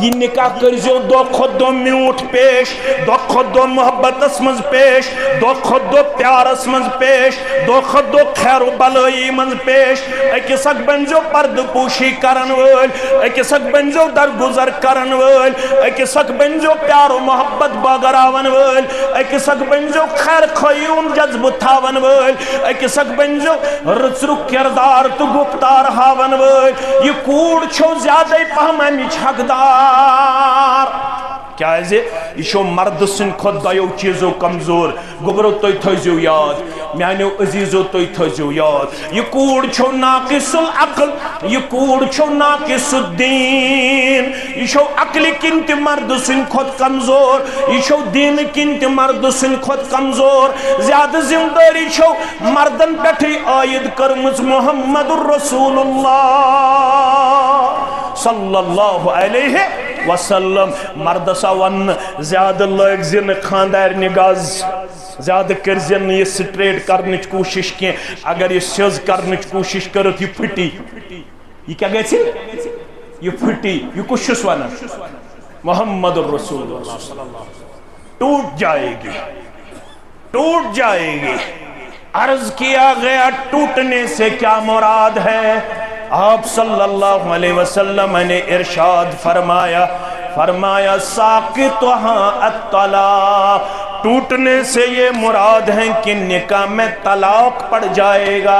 یہ نکاح کرزیو دو خود دو میوٹ پیش دو خود دو محبت اسمز پیش دو خود دو پیار اسمز پیش دو خود دو خیر و بلائی منز پیش اکی سک بنجو پرد پوشی کرن ول اکی سک بنجو درگزر کرن ول اکی سک بنجو پیار و محبت باگراون ول اکی سک بنجو خیر خیون جذب تھاون ول اکی سک بنجو رچرو کردار تو گفتار ہاون ول یہ کوڑ چھو زیادہ پہم امیچ حقدار کیا ہے یہ شو مرد سن خود دائیو چیزو کمزور گبرو توی تھوزیو یاد میانیو عزیزو توی تھوزیو یاد یہ کوڑ چھو ناقص العقل یہ کوڑ چھو ناقص الدین یہ شو عقل کنت مرد سن خود کمزور یہ شو دین کنت مرد سن خود کمزور زیادہ زنداری چھو مردن پیٹھی آید کرمز محمد الرسول اللہ صلی اللہ علیہ وسلم مرد ساون زیادہ لگ زن خاندار نگاز زیادہ کر زن یہ سٹریٹ کرنچ کوشش کی اگر یہ سیز کرنچ کوشش کرت یہ پھٹی یہ کیا گئی تھی یہ پھٹی یہ کچھ وانا محمد الرسول اللہ صلی اللہ علیہ وسلم ٹوٹ جائے گی عرض کیا گیا ٹوٹنے سے کیا مراد ہے آپ صلی اللہ علیہ وسلم نے ارشاد فرمایا ساقطہاں الطلاق ٹوٹنے سے یہ مراد ہے کہ نکاح میں طلاق پڑ جائے گا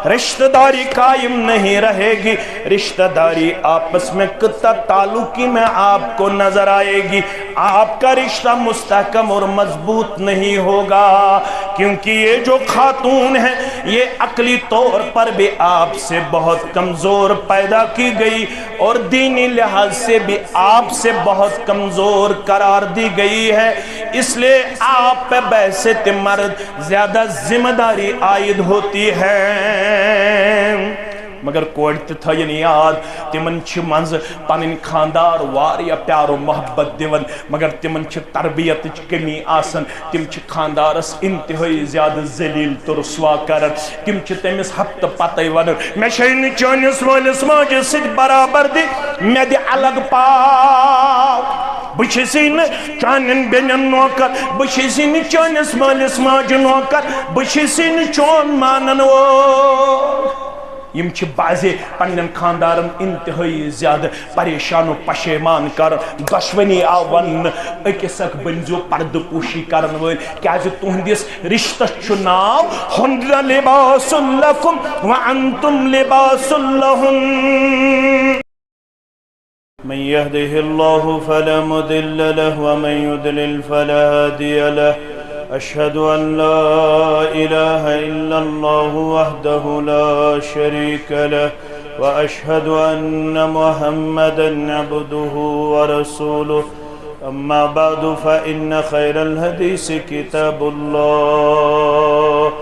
رشتہ داری قائم نہیں رہے گی رشتہ داری آپس میں قطع تعلقی میں آپ کو نظر آئے گی آپ کا رشتہ مستحکم اور مضبوط نہیں ہوگا کیونکہ یہ جو خاتون ہے یہ عقلی طور پر بھی آپ سے بہت کمزور پیدا کی گئی اور دینی لحاظ سے بھی آپ سے بہت کمزور قرار دی گئی ہے اس لئے آپ پہ بحثت مرد زیادہ ذمہ داری عائد ہوتی ہے مگر کوڑت تھا یعنی یاد تمن چھ منز پنن خاندار واریا پیار و محبت دیون مگر تمن چھ تربیت کمی آسن تم چھ خاندارس انتہائی زیادہ ذلیل تو رسوا کرن تم چھ تمس ہفت پتہ ونن میں شین چانس والس ماجہ سۭتۍ برابر دی میں دی الگ پاو بچھسین چانن بینن نوکر بچھسین چانس مالس ماجہ نوکر بچھسین چون مانن وہ یم چھ بازے پنن خاندارن انتہائی زیادہ پریشان و پشیمان کر دشونی آون اکسک بنزو پرد پوشی کرن ول کیازِ تہندس رشتہ چھ ناو ہن لباس لکم وانتم لباس لہن من يهده الله فلا مضل له ومن يضلل فلا هادي له أشهد أن لا إله إلا الله وحده لا شريك له وأشهد أن محمدًا عبده ورسوله أما بعد فإن خير الحديث كتاب الله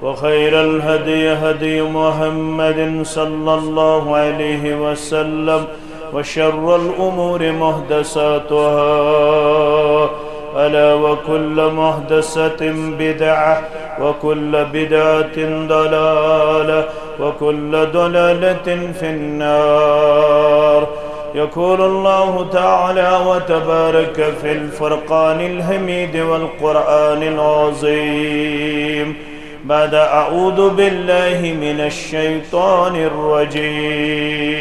وخير الهدي هدي محمد صلى الله عليه وسلم وشر الأمور محدثاتها ألا وكل محدثة بدعة وكل بدعة ضلالة وكل ضلالة في النار يقول الله تعالى وتبارك في الفرقان الحميد والقرآن العظيم بعد أعوذ بالله من الشيطان الرجيم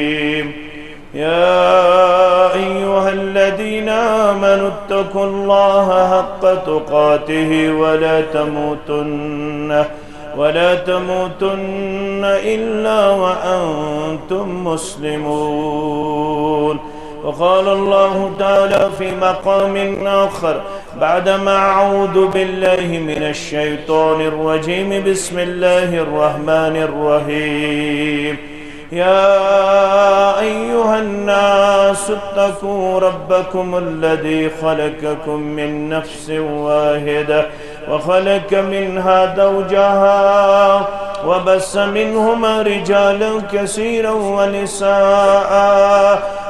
يا أيها الذين آمنوا اتقوا الله حق تقاته ولا تموتن إلا وأنتم مسلمون وقال الله تعالى في مقام آخر بعدما أعوذ بالله من الشيطان الرجيم بسم الله الرحمن الرحيم يا أيها الناس اتقوا ربكم الذي خلقكم من نفس واحدة وخلق منها زوجها وبث منهما رجالا كثيرا ونساء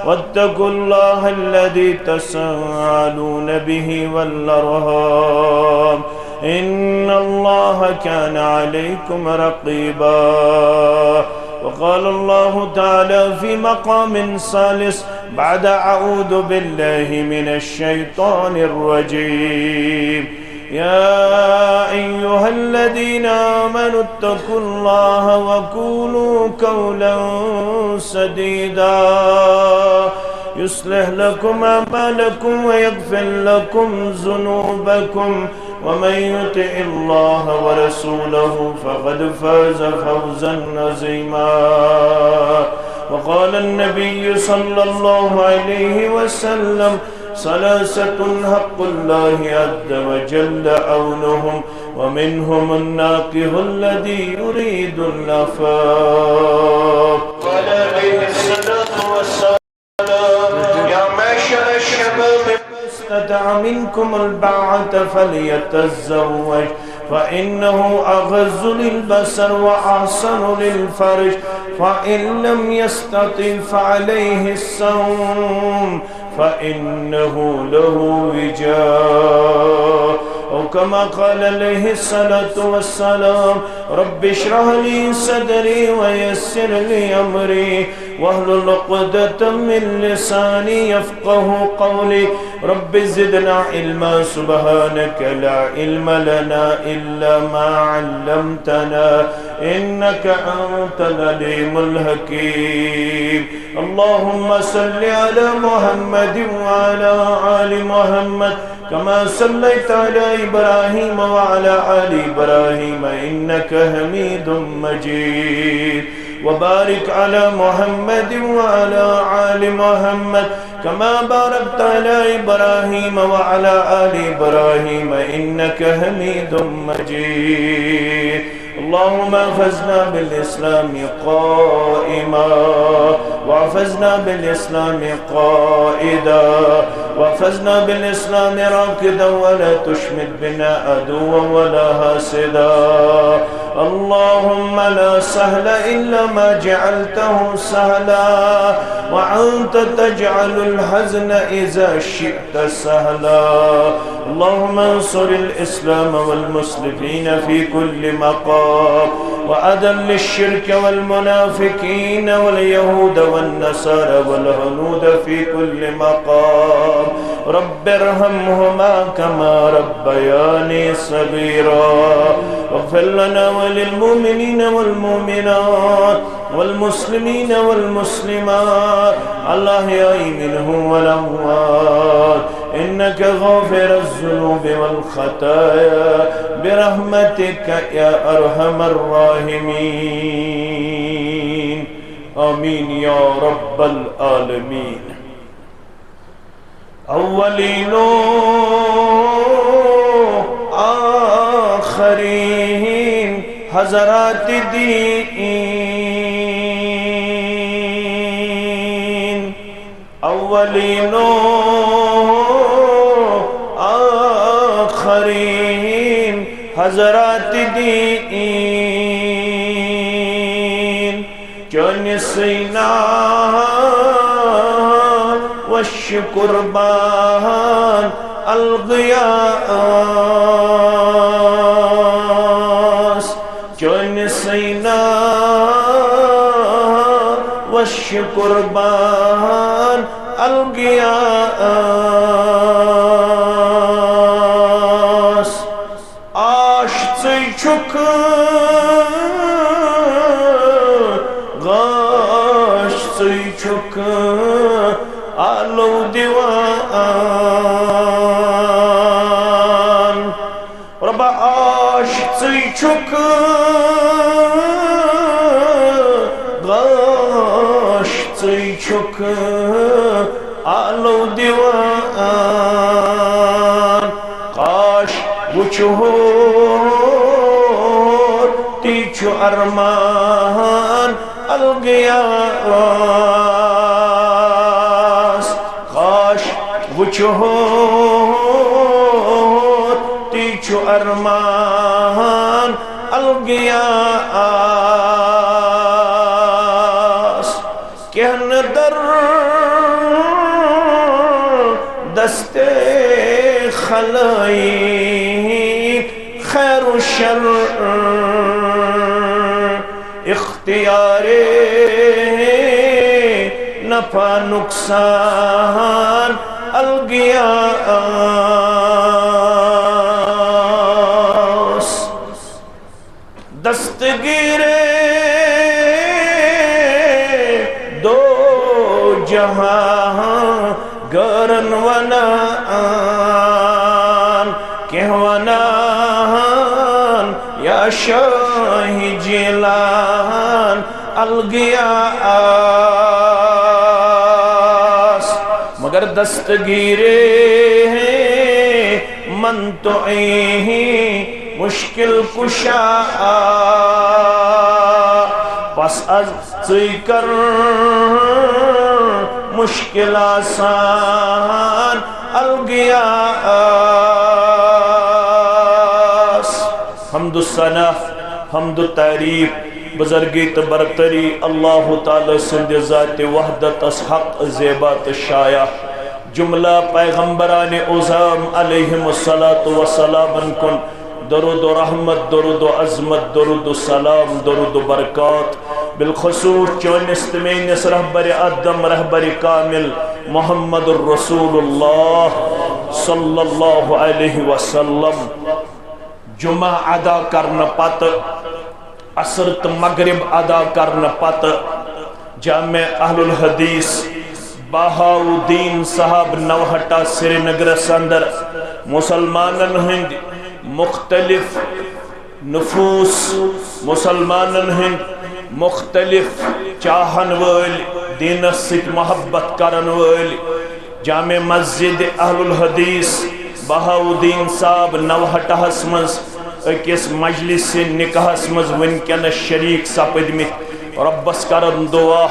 واتقوا الله الذي تساءلون به والأرحام إن الله كان عليكم رقيبا وقال الله تعالى في مقام ثالث بعد أعوذ بالله من الشيطان الرجيم يا أيها الذين آمنوا اتقوا الله وقولوا قولا سديدا يصلح لكم أعمالكم ويغفر لكم ذنوبكم ومن يطع الله ورسوله فقد فاز فوزا عظيما وقال النبي صلى الله عليه وسلم ثلاثة حق الله عز وجل عونهم ومنهم الناقه الذي يريد العفاف قال عليه الصلاة والسلام يا معشر الشباب من استطاع منكم الباءة فليتزوج فإنه أغض للبصر وأحسن للفرج فإن لم يستطع فعليه الصوم فإنه له وجاء أو كما قال عليه الصلاة والسلام رب اشرح لي صدري ويسر لي أمري واحلل عقدة من لساني يفقه قولي رب زدنا علما سبحانك لا علم لنا إلا ما علمتنا إنك أنت العليم الحكيم اللهم صل على محمد وعلى آل محمد كما صليت على إبراهيم وعلى آل إبراهيم إنك حميد مجيد وبارك على محمد وعلى آل محمد كما باركت على إبراهيم وعلى آل إبراهيم إنك حميد مجيد اللهم احفظنا بالإسلام قائما واحفظنا بالإسلام قائدا واحفظنا بالإسلام راكدا ولا تشمت بنا عدوا ولا حاسدا اللهم لا سهل إلا ما جعلته سهلا وأنت تجعل الحزن إذا شئت سهلا اللهم انصر الإسلام والمسلمين في كل مقام وأذل الشرك والمنافقين واليهود والنصارى والهنود في كل مقام رب ارحمهما كما ربياني صغيرا واغفر لنا وللمؤمنين والمؤمنات والمسلمين والمسلمات الأحياء منهم والأموات إنك غافر الذنوب والخطايا برحمتك يا أرحم الراحمين آمين يا رب العالمين أولين آخرين حضرات دین اولین آخرین حضرات دین چون سینا والشقربان الغیاس چون سینا والشقربان الغیاس آشتی چک غاشتی چک آلو دیوان ربا آشتی چک غاشتی چک آلو دیوان قاش وچهور تیچو ارمان الغیاس قاش وچهور تیچو ارمان الغیاس کہن در دست خلائی خیر و شر اختیار نفع نقصان الگیاس دستگیر دو جہاں گرن ونان کہ ونان یا شاہ جیلان الگیاس مگر دستگیرے من تو مشکل کشا پس از کر مشکل آسان الگیاس حمد الثنا حمد التعریف بزرگی تبرتری اللہ تعالی سند ذات وحدت اس حق زیبات شایع جملہ پیغمبران اعظام علیہم السلام کن درود و رحمت درود و عظمت درود و سلام درود و برکات بالخصوص چونست مینس رہبر ادم رہبر کامل محمد الرسول اللہ صلی اللہ علیہ وسلم جمعہ ادا کرنا پت عصر تو مغرب ادا کرنا پت جامع اہل الحدیث بہاؤدین صاحب نوہٹا سری نگر اندر مسلمانن ہند مختلف نفوس مسلمانن ہند مختلف چاہن ول دین ست محبت کرن ول جامع مسجد اہل الحدیث بہاؤدین صاحب نوہٹا مز اکس مجلس نکاحس مز ونکن شریک سپدمت ربس کرن دعا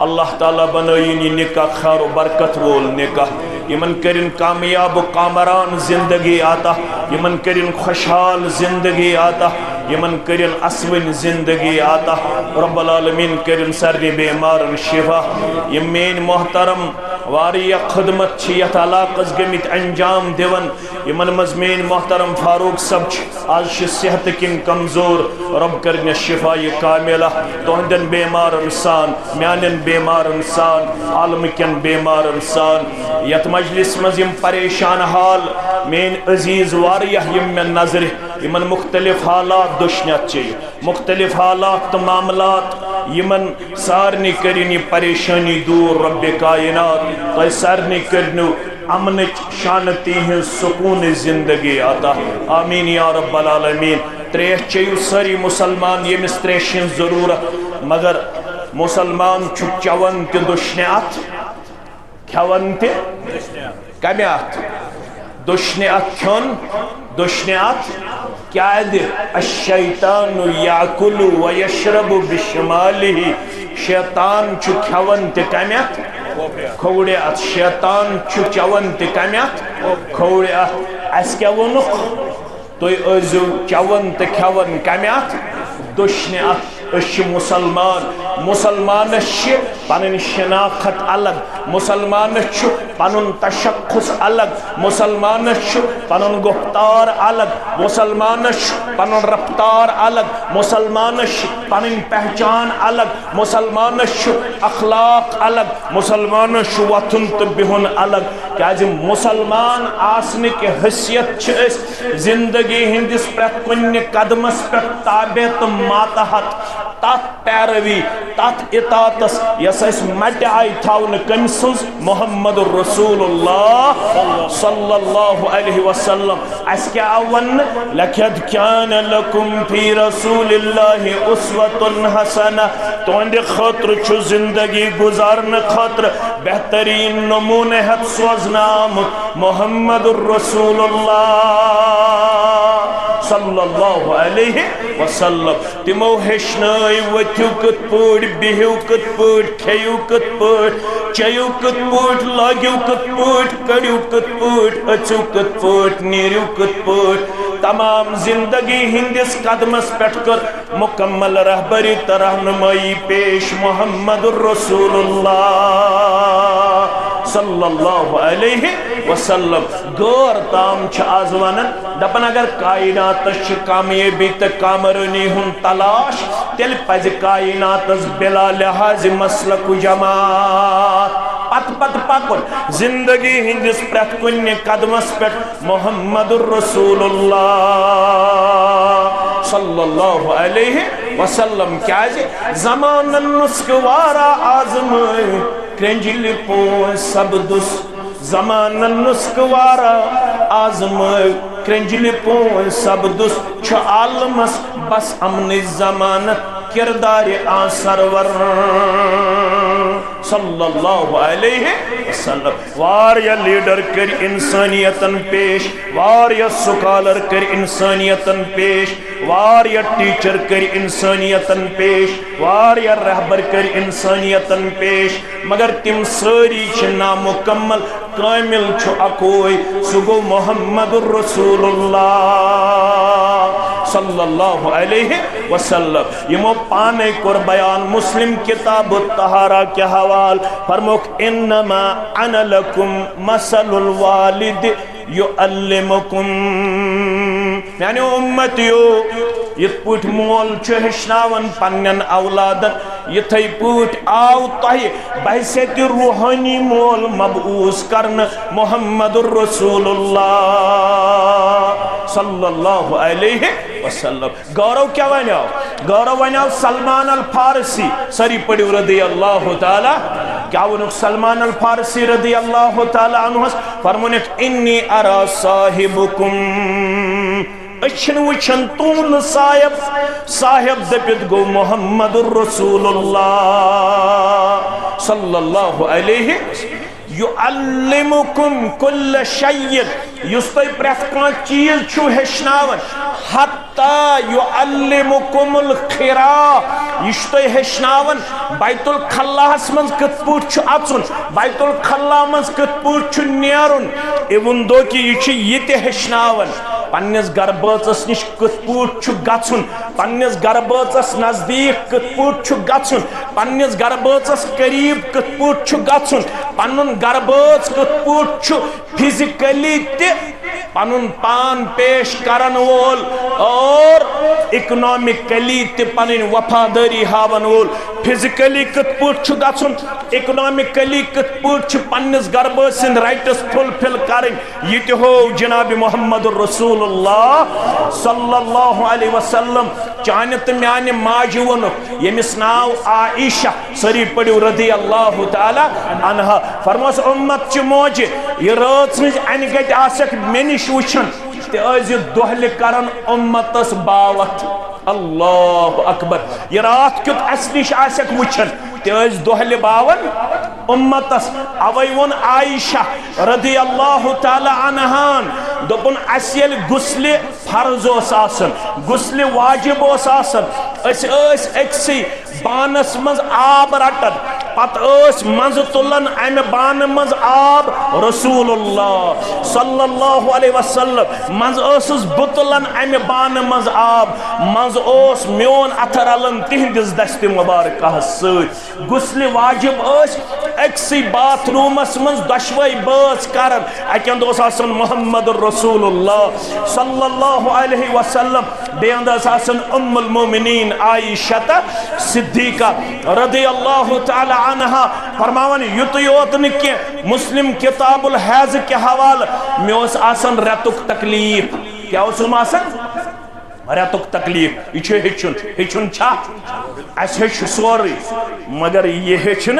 اللہ تعالیٰ بنائین یہ نکاح خیر و برکت وول نکاح یمن کرن کامیاب و کامران زندگی آتا یمن کرن خوشحال زندگی آتا یمن کرن اسون زندگی آتا رب العالمین کرن سرنی بیمارن شفا یمین محترم واری خدمت چیت علاقز گمت انجام دیون یمن مزمین محترم فاروق صاحب آج صحت کن کمزور رب کرن شفا یہ کاملہ تہندن بیمار انسان میانن بیمار انسان عالم کن بیمار انسان یت مجلس مزیم پریشان حال مین عزیز واریہ یم من نظر یمن مختلف حالات دشنیت چاہیے مختلف حالات تو معاملات یمن سارنی کرنی پریشانی دور رب کائنات تو سارنی کرنو امن شانتی ہیں سکون زندگی آتا آمین یا رب العالمین تریش چیو ساری مسلمان یہ مستریشن ضرورت مگر مسلمان چھو چون تی دشنیات کھون تی کمیات دشنیات کھون دشنیات کیا دے الشیطان یاکل و یشرب بشمالی شیطان چھو کھون تی کمیات کھوڑیات شیطان چھو چون تی کمیات کھوڑیات اس کیا ونخ توی ازو چون تی کھون کمیات دشنیات اش مسلمان مسلمان چھ پنن شناخت الگ مسلمان چھ پنن تشخص الگ مسلمان چھ پنن گفتار الگ مسلمان چھ پنن رفتار الگ مسلمان چھ پنن پہچان الگ مسلمان چھ اخلاق الگ مسلمان چھ وطن تو بہن الگ کیازِ مسلمان آسنے کے حیثیت چھ زندگی ہندس پرت کن قدمس پر تابع تو ماتحت تات پیروی تات اطاعتس یس اس مٹ آئی تھاون کمسنز محمد الرسول اللہ صلی اللہ علیہ وسلم اس کیا آون لَقَدْ كَانَ لَكُمْ فِي رَسُولِ اللَّهِ أُسْوَةٌ حَسَنَةٌ تو اندے خاطر چھو زندگی گزارن خاطر بہترین نمونہ ہے سوزنام محمد الرسول اللہ صلی اللہ علیہ وسلم تمو ہشنائی وتیو کت پوٹ بہیو کت پوٹ کھیو کت پوٹ چیو کت پوٹ لاگیو کت پوٹ کڑیو کت پوٹ اچو کت پوٹ نیریو کت پوٹ تمام زندگی ہندس قدمس پیٹ کر مکمل رہبری ترہنمائی پیش محمد الرسول اللہ صلی اللہ علیہ وسلم غور تام چھ آزوانن دپن اگر کائنات چھ کامیابی تک کامرنی ہن تلاش تیل پز کائنات بلا لحاظ مسلک جماعت پت پکن زندگی ہندس پرت کن قدمس پہ محمد الرسول اللہ صلی اللہ علیہ وسلم کیا زمان نسک وارا آزم کرنجل پون سبدس زمان نسک وارا آزم کرنجل پون سبدس چھ عالمس بس امن زمانت کردار آن سرور صلی اللہ علیہ وسلم واریا لیڈر کر انسانیتن پیش واریا سکالر کر انسانیتن پیش واریا ٹیچر کر انسانیتن پیش واریا رہبر کر انسانیتن پیش مگر تم ساری چھ نامکمل کامل چھو اکوئی سگو محمد الرسول اللہ صلی اللہ علیہ وسلم یمو پانے کر بیان مسلم کتاب الطہارہ کے حوال فرموک انما انا لکم مثل الوالد یعلمکم یعنی امتیو یت پوٹ مول چھ ہشناون پنن اولادن یتھے پوٹ آو تہی بحثیت روحانی مول مبعوث کرن محمد الرسول اللہ صلی اللہ علیہ وسلم گورو کیا ونیاو گورو ونیاو سلمان الفارسی سری پڑیو رضی اللہ تعالی کیا ونیاو سلمان الفارسی رضی اللہ تعالی عنہ فرمونیک انی ارا صاحبکم اچھن وچھن تون صاحب دپت گو محمد الرسول اللہ صلی اللہ علیہ یعلمکم کل شیئن یستی پریفکان چیز چھو ہشناون حتی یعلمکم الخرا یشتی ہشناون بیت الخلاہ منز کت پوٹ چھو اچن بیت الخلاہ منز کت پوٹ چھو نیرن ایون دو کی یہ تے ہشناون پنیس گرباچس نش کت پوٹ چھو گچن پنیس گرباچس نزدیک کت پوٹ چھو گچن پنیس گرباچس قریب کت پوٹ چھو گچن پنن گرباچ کت پوٹ چھو فزیکلی تے پنن پان پیش کرن وول اور اکنامکلی تے پنن وفاداری ہاون وول فزیکلی کت پوٹ چھو گچن اکنامکلی کت پوٹ چھو پنیس گرباچ سن رائٹس فل کرن یہ تے ہو جناب محمد الرسول اللہ صلی اللہ علیہ وسلم چانت میان ماجون یمس ناو عائشہ سری پڑیو رضی اللہ تعالی عنہ فرموس امت چھ موج یہ رات نج ان گٹ آسک منش وچھن تے از دہل کرن امتس باوت اللہ اکبر یہ رات کیت اس نش آسک وچھن تے از دہل باون امتس اوی ون عائشہ رضی اللہ تعالی عنہان دوپن اسیل غسل فرض اوس آسن غسل واجب اوس آسن اس اکسی بانس منز آب رٹن پت اس منز تلن ام بان منز آب رسول اللہ صلی اللہ علیہ وسلم منز اس بتلن ام بان منز آب منز اس میون اترالن تہندس دست مبارکہ سۭتۍ غسل واجب اس اکسی باتھ رومس منز دشوئی باز کرن اکند اوس آسن محمد الرسول اللہ صلی اللہ علیہ وسلم بیند آسن ام المومنین عائشہ صدیقہ رضی اللہ تعالی عنہ فرماون یوت نکی مسلم کتاب الحیض کے حوال میں اس آسن ریتک تکلیف کیا اس آسن ریتک تکلیف یہ ہچن چھا اس ہچ سوری مگر یہ ہچن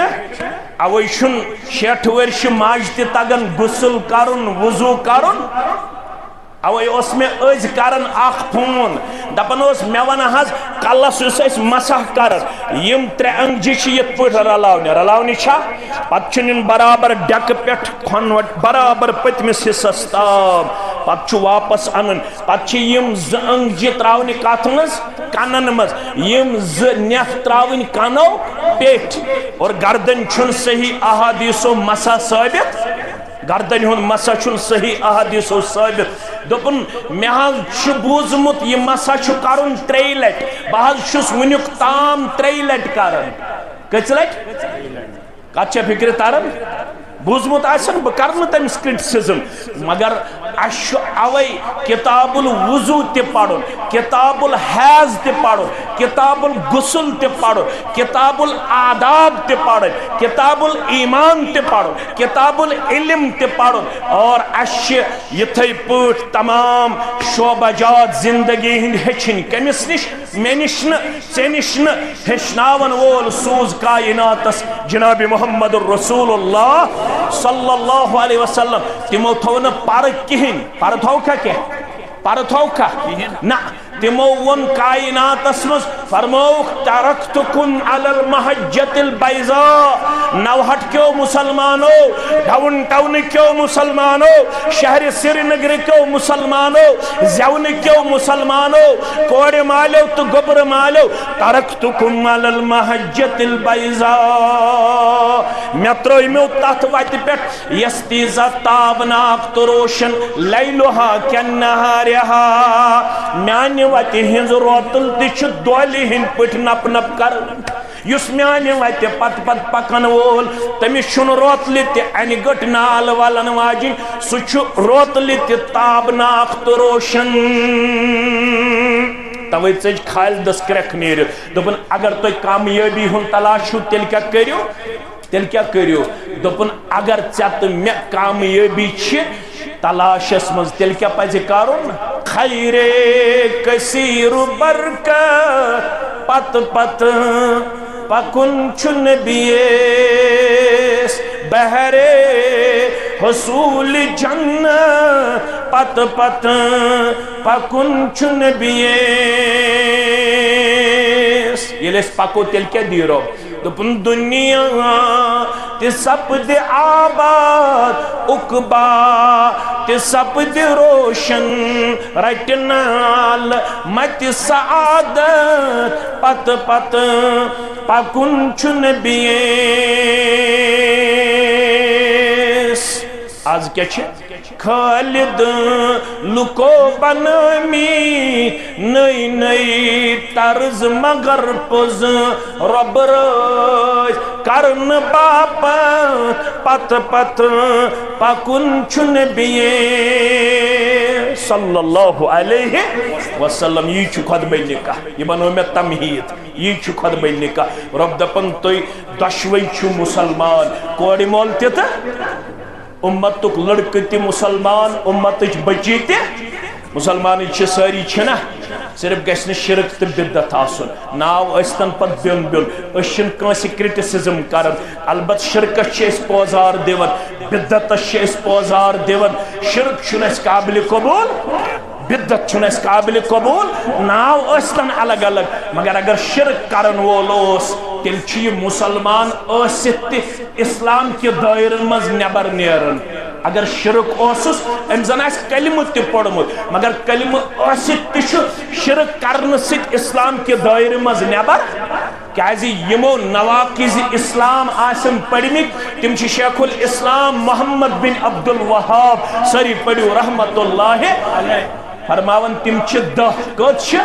اوی چھن 60 ورش ماج تہ تگن غسل کرن وضو کرن اوی اس میں از کرن اخ فون دپن اس میں ون حض کلس اس مسح کرن یم 3 انگجی چھ یت پٹ رلاونی چھا پت چھن برابر ڈک پٹ کھنوٹ برابر پتمس حصس تام پت چھ واپس انن پت چھ یم 2 انگجی تراونی کتھ مز کنن مز یم 2 نف تراونی کنو پیٹ اور گردن چھن صحیح احادیثو مسح ثابت گردن ہون مسح چھن صحیح احادیثو ثابت دوپن میں چھ بوزمت یہ مسح چھ کرن 3 لٹ بہت چھس ونیک تام 3 لٹ کرن کچھ لٹ کچھ فکر تارن بوزمت آسن بکرن تمس کرٹسزم مگر اوی کتاب الوضو تی پڑھن کتاب الحیض تی پڑھن کتاب الغسل تے پڑھو کتاب الآداب تے پڑھو کتاب الایمان تے پڑھو کتاب العلم تے پڑھو اور اش یتھے پوٹ تمام شعبہ جات زندگی ہند ہچن کمس نش میں نش ژے نش ہچناون وول سوز کائناتس جناب محمد الرسول اللہ صلی اللہ علیہ وسلم تمو تھو نا پر کہین پر تھو کیا پر تھو نا تمو ون کائنات اسمس فرموک ترکتکم علی المحجت البیضاء نوہٹ کیوں مسلمانو ڈاؤن ٹاؤن کیوں مسلمانو شہر سری نگر کیوں مسلمانو زیون کیوں مسلمانو کوڑ مالو تو گبر مالو ترکتکم علی المحجت البیضاء میتروی میں تحت وائت پیٹ یستیزا تابناک تروشن لیلوہا کنہارہا میانی وتی ہنز روتل تیچ دولی ہن پٹ نپ نپ کر یس میانی وتی پت پت پکن وول تمی شن روتلی تی اینی گٹ نال والن واجن سچ روتلی تی تابناک تروشن توی چیج خائل دس کرک نیر دوپن اگر توی کامیابی ہن تلاش ہو تیل کیا کریو دوپن اگر چاہت میں کامیابی چھ تلاش اسمز تیل کیا پائزی کارون خیر کثیر برکت پت پت پکن چن بیس بہر حصول جنت پت پت پکن چن بیس یہ لیس پکو تیل کیا دیرو دپن دنیا تی سپد آباد اقبا تی سپد روشن رٹنال مت سعادت پت پت پکن چن بیس آج کیا چھے خالد لکو بنامی نئی نئی طرز مگر پز رب رج کرن باپت پت پت پکن چن بیے صلی اللہ علیہ وسلم یہ چھو خطبہ نکاح یہ بنو میں تمہید یہ چھو خطبہ نکاح رب دپن توی دشوئی چھو مسلمان کوڑی مولتی تھا امتک لڑکی تی مسلمان امتک بچی تی مسلمانی چھ ساری چھنا صرف گیسن شرک تی بدت آسن ناو استن پت بیون بیون اشن کانسی کرٹیسزم کرن البت شرکت چھ اس پوزار دیون بدت چھ اس پوزار دیون شرک چھن اس قابل قبول بدت چھن اس قابل قبول ناو استن الگ الگ مگر اگر شرک کرن وولوس تیل چھ مسلمان ٲسِتھ تہِ اسلام کے دائرن مز نبر نیرن اگر شرک اوسس ام زن آس کلمہ تہ پوڑمت مگر کلمہ ٲسِتھ تہ چھ شرک کرن سۭتۍ اسلام کے دائرٕ مز نبر کیازِ یمو نواقض اسلام آسن پڑھمت تم چھ شیخ الاسلام محمد بن عبد الوہاب سری پڑھو رحمت اللہ علیہ فرماون تم چھ 10 کت چھ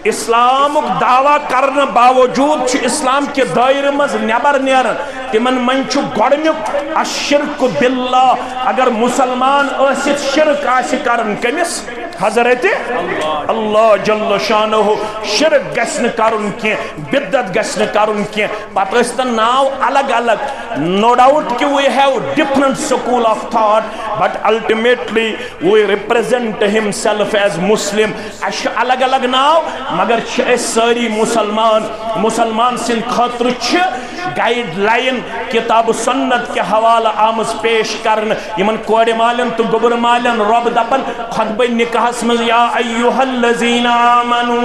اسلام دعویٰ کرنے باوجود چھ اسلام کے دائرے مز نبر نیرن تمن من چھ گوڑنیک الشرک باللہ اگر مسلمان ٲسِتھ شرک آسہِ کرن کمس حضرت اللہ جل شانہ شرک گژھِ نہٕ کرن کی بدت گژھِ نہٕ کرن کی پتہ ٲسۍتن ناو الگ الگ no doubt کہ we have different school of thought but ultimately we represent himself as Muslim اش الگ الگ ناو مگر چھ ساری مسلمان سن خاطر چھ گائیڈ لائن کتاب سنت کے حوالہ آمز پیش کرن یمن کوڑ مالن تو گبر مالن رب دپن خطبہ نکاح اسمز یا ایوہ الذین آمنو